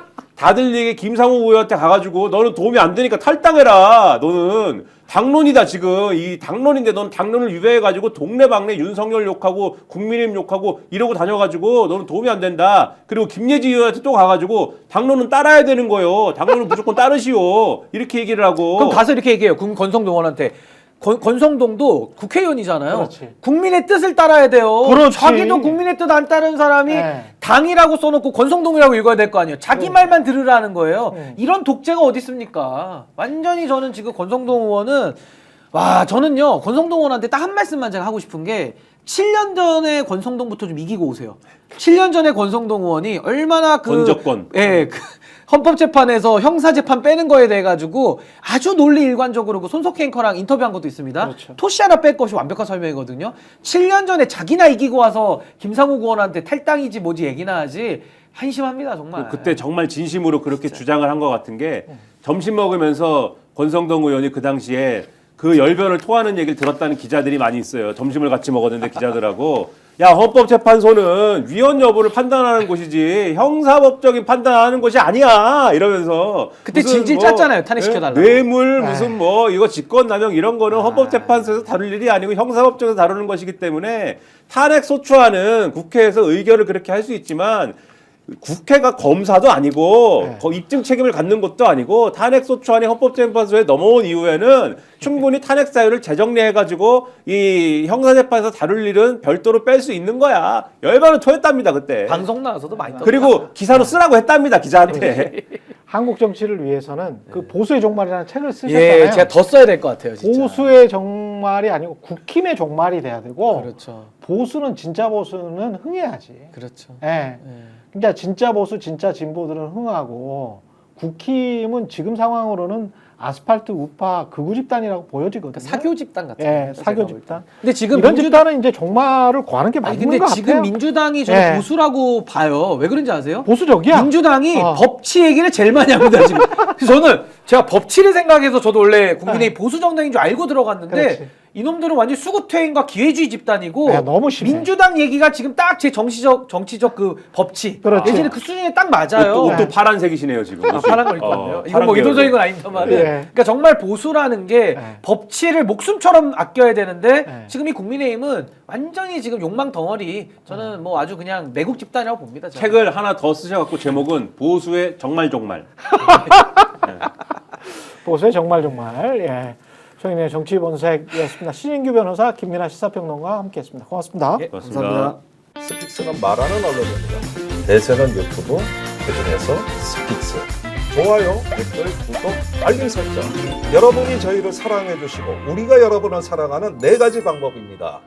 김상욱 의원한테 가가지고 너는 도움이 안 되니까 탈당해라. 너는 당론이다 지금. 이 당론인데 넌 당론을 유배해가지고 동네방네 윤석열 욕하고 국민의힘 욕하고 이러고 다녀가지고 너는 도움이 안 된다. 그리고 김예지 의원한테 또 가가지고 당론은 따라야 되는 거요. 당론은 무조건 따르시오. 이렇게 얘기를 하고. 그럼 가서 이렇게 얘기해요. 권성동 의원한테 권성동도 국회의원이잖아요. 그렇지. 국민의 뜻을 따라야 돼요. 그렇지. 자기도 국민의 뜻 안 따르는 사람이 네. 당이라고 써놓고 권성동이라고 읽어야 될 거 아니에요. 자기 말만 들으라는 거예요. 이런 독재가 어디 있습니까? 완전히 저는 지금 권성동 의원은 와 저는요 권성동 의원한테 딱 한 말씀만 제가 하고 싶은 게 7년 전에 권성동부터 좀 이기고 오세요. 7년 전에 권성동 의원이 얼마나 권적권. 그 헌법재판에서 형사재판 빼는 거에 대해 가지고 아주 논리 일관적으로 그 손석희 앵커랑 인터뷰한 것도 있습니다. 그렇죠. 토시 하나 뺄 것이 완벽한 설명이거든요. 7년 전에 자기나 이기고 와서 김상욱 의원한테 탈당이지 뭐지 얘기나 하지 한심합니다 정말. 그때 정말 진심으로 그렇게 주장을 한 것 같은 게 점심 먹으면서 권성동 의원이 그 당시에 그 열변을 토하는 얘기를 들었다는 기자들이 많이 있어요. 점심을 같이 먹었는데 기자들하고 야 헌법재판소는 위헌 여부를 판단하는 곳이지 형사법적인 판단하는 곳이 아니야 이러면서 그때 무슨 질질 짰잖아요. 탄핵시켜달라고. 뇌물 무슨 뭐 이거 직권남용 이런 거는 헌법재판소에서 다룰 일이 아니고 형사법정에서 다루는 것이기 때문에 탄핵 소추안은 국회에서 의결을 그렇게 할 수 있지만 국회가 검사도 아니고 입증 책임을 갖는 것도 아니고 탄핵 소추안이 헌법재판소에 넘어온 이후에는 충분히 탄핵 사유를 재정리해가지고 이 형사재판에서 다룰 일은 별도로 뺄 수 있는 거야. 열반을 토했답니다 그때. 방송 나와서도 많이 떴다. 그리고 기사로 쓰라고 했답니다 기자한테. 한국 정치를 위해서는 그 보수의 종말이라는 책을 쓰셨잖아요. 예, 제가 더 써야 될 것 같아요. 진짜. 보수의 종말이 아니고 국힘의 종말이 돼야 되고 그렇죠. 보수는 진짜 보수는 흥해야지. 그렇죠. 예. 그러니까 진짜 보수, 진짜 진보들은 흥하고 국힘은 지금 상황으로는 아스팔트 우파 극우 집단이라고 보여지거든요. 그러니까 사교 집단 같은 예, 거죠, 사교 제가 볼 집단. 때. 근데 지금 이런 집단은 이제 종말을 구하는 게 아니 맞는 근데 것 지금 같아요. 민주당이 저는 예. 보수라고 봐요. 왜 그런지 아세요? 보수적이야. 민주당이 어. 법치 얘기를 제일 많이 합니다 지금. 그래서 저는 제가 법치를 생각해서 저도 원래 국민의힘 보수 정당인 줄 알고 들어갔는데 그렇지. 이놈들은 완전 수구퇴행과 기회주의 집단이고 야, 너무 심해. 민주당 얘기가 지금 딱 제 정치적 그 법치 그렇지. 예전에 그 수준에 딱 맞아요. 옷도 파란색이시네요 지금. 아, 파란 걸 입고 왔네요. 이건 파란 뭐 의도적인 계열로. 건 아닙니다만. 예. 그러니까 정말 보수라는 게 법치를 목숨처럼 아껴야 되는데 예. 지금 이 국민의힘은 완전히 지금 욕망 덩어리. 저는 뭐 아주 그냥 매국 집단이라고 봅니다. 저는. 책을 하나 더 쓰셔갖고 제목은 보수의 정말 종말. 보수의 정말. 예. 저희는 정치본색이었습니다. 신인규 변호사, 김민아 시사평론가와 함께했습니다. 고맙습니다. 예, 고맙습니다. 감사합니다. 스픽스가 말하는 언론입니다. 대세는 유튜브, 그중에서 스픽스. 좋아요, 댓글, 구독, 알림 설정. 여러분이 저희를 사랑해 주시고 우리가 여러분을 사랑하는 4가지 방법입니다.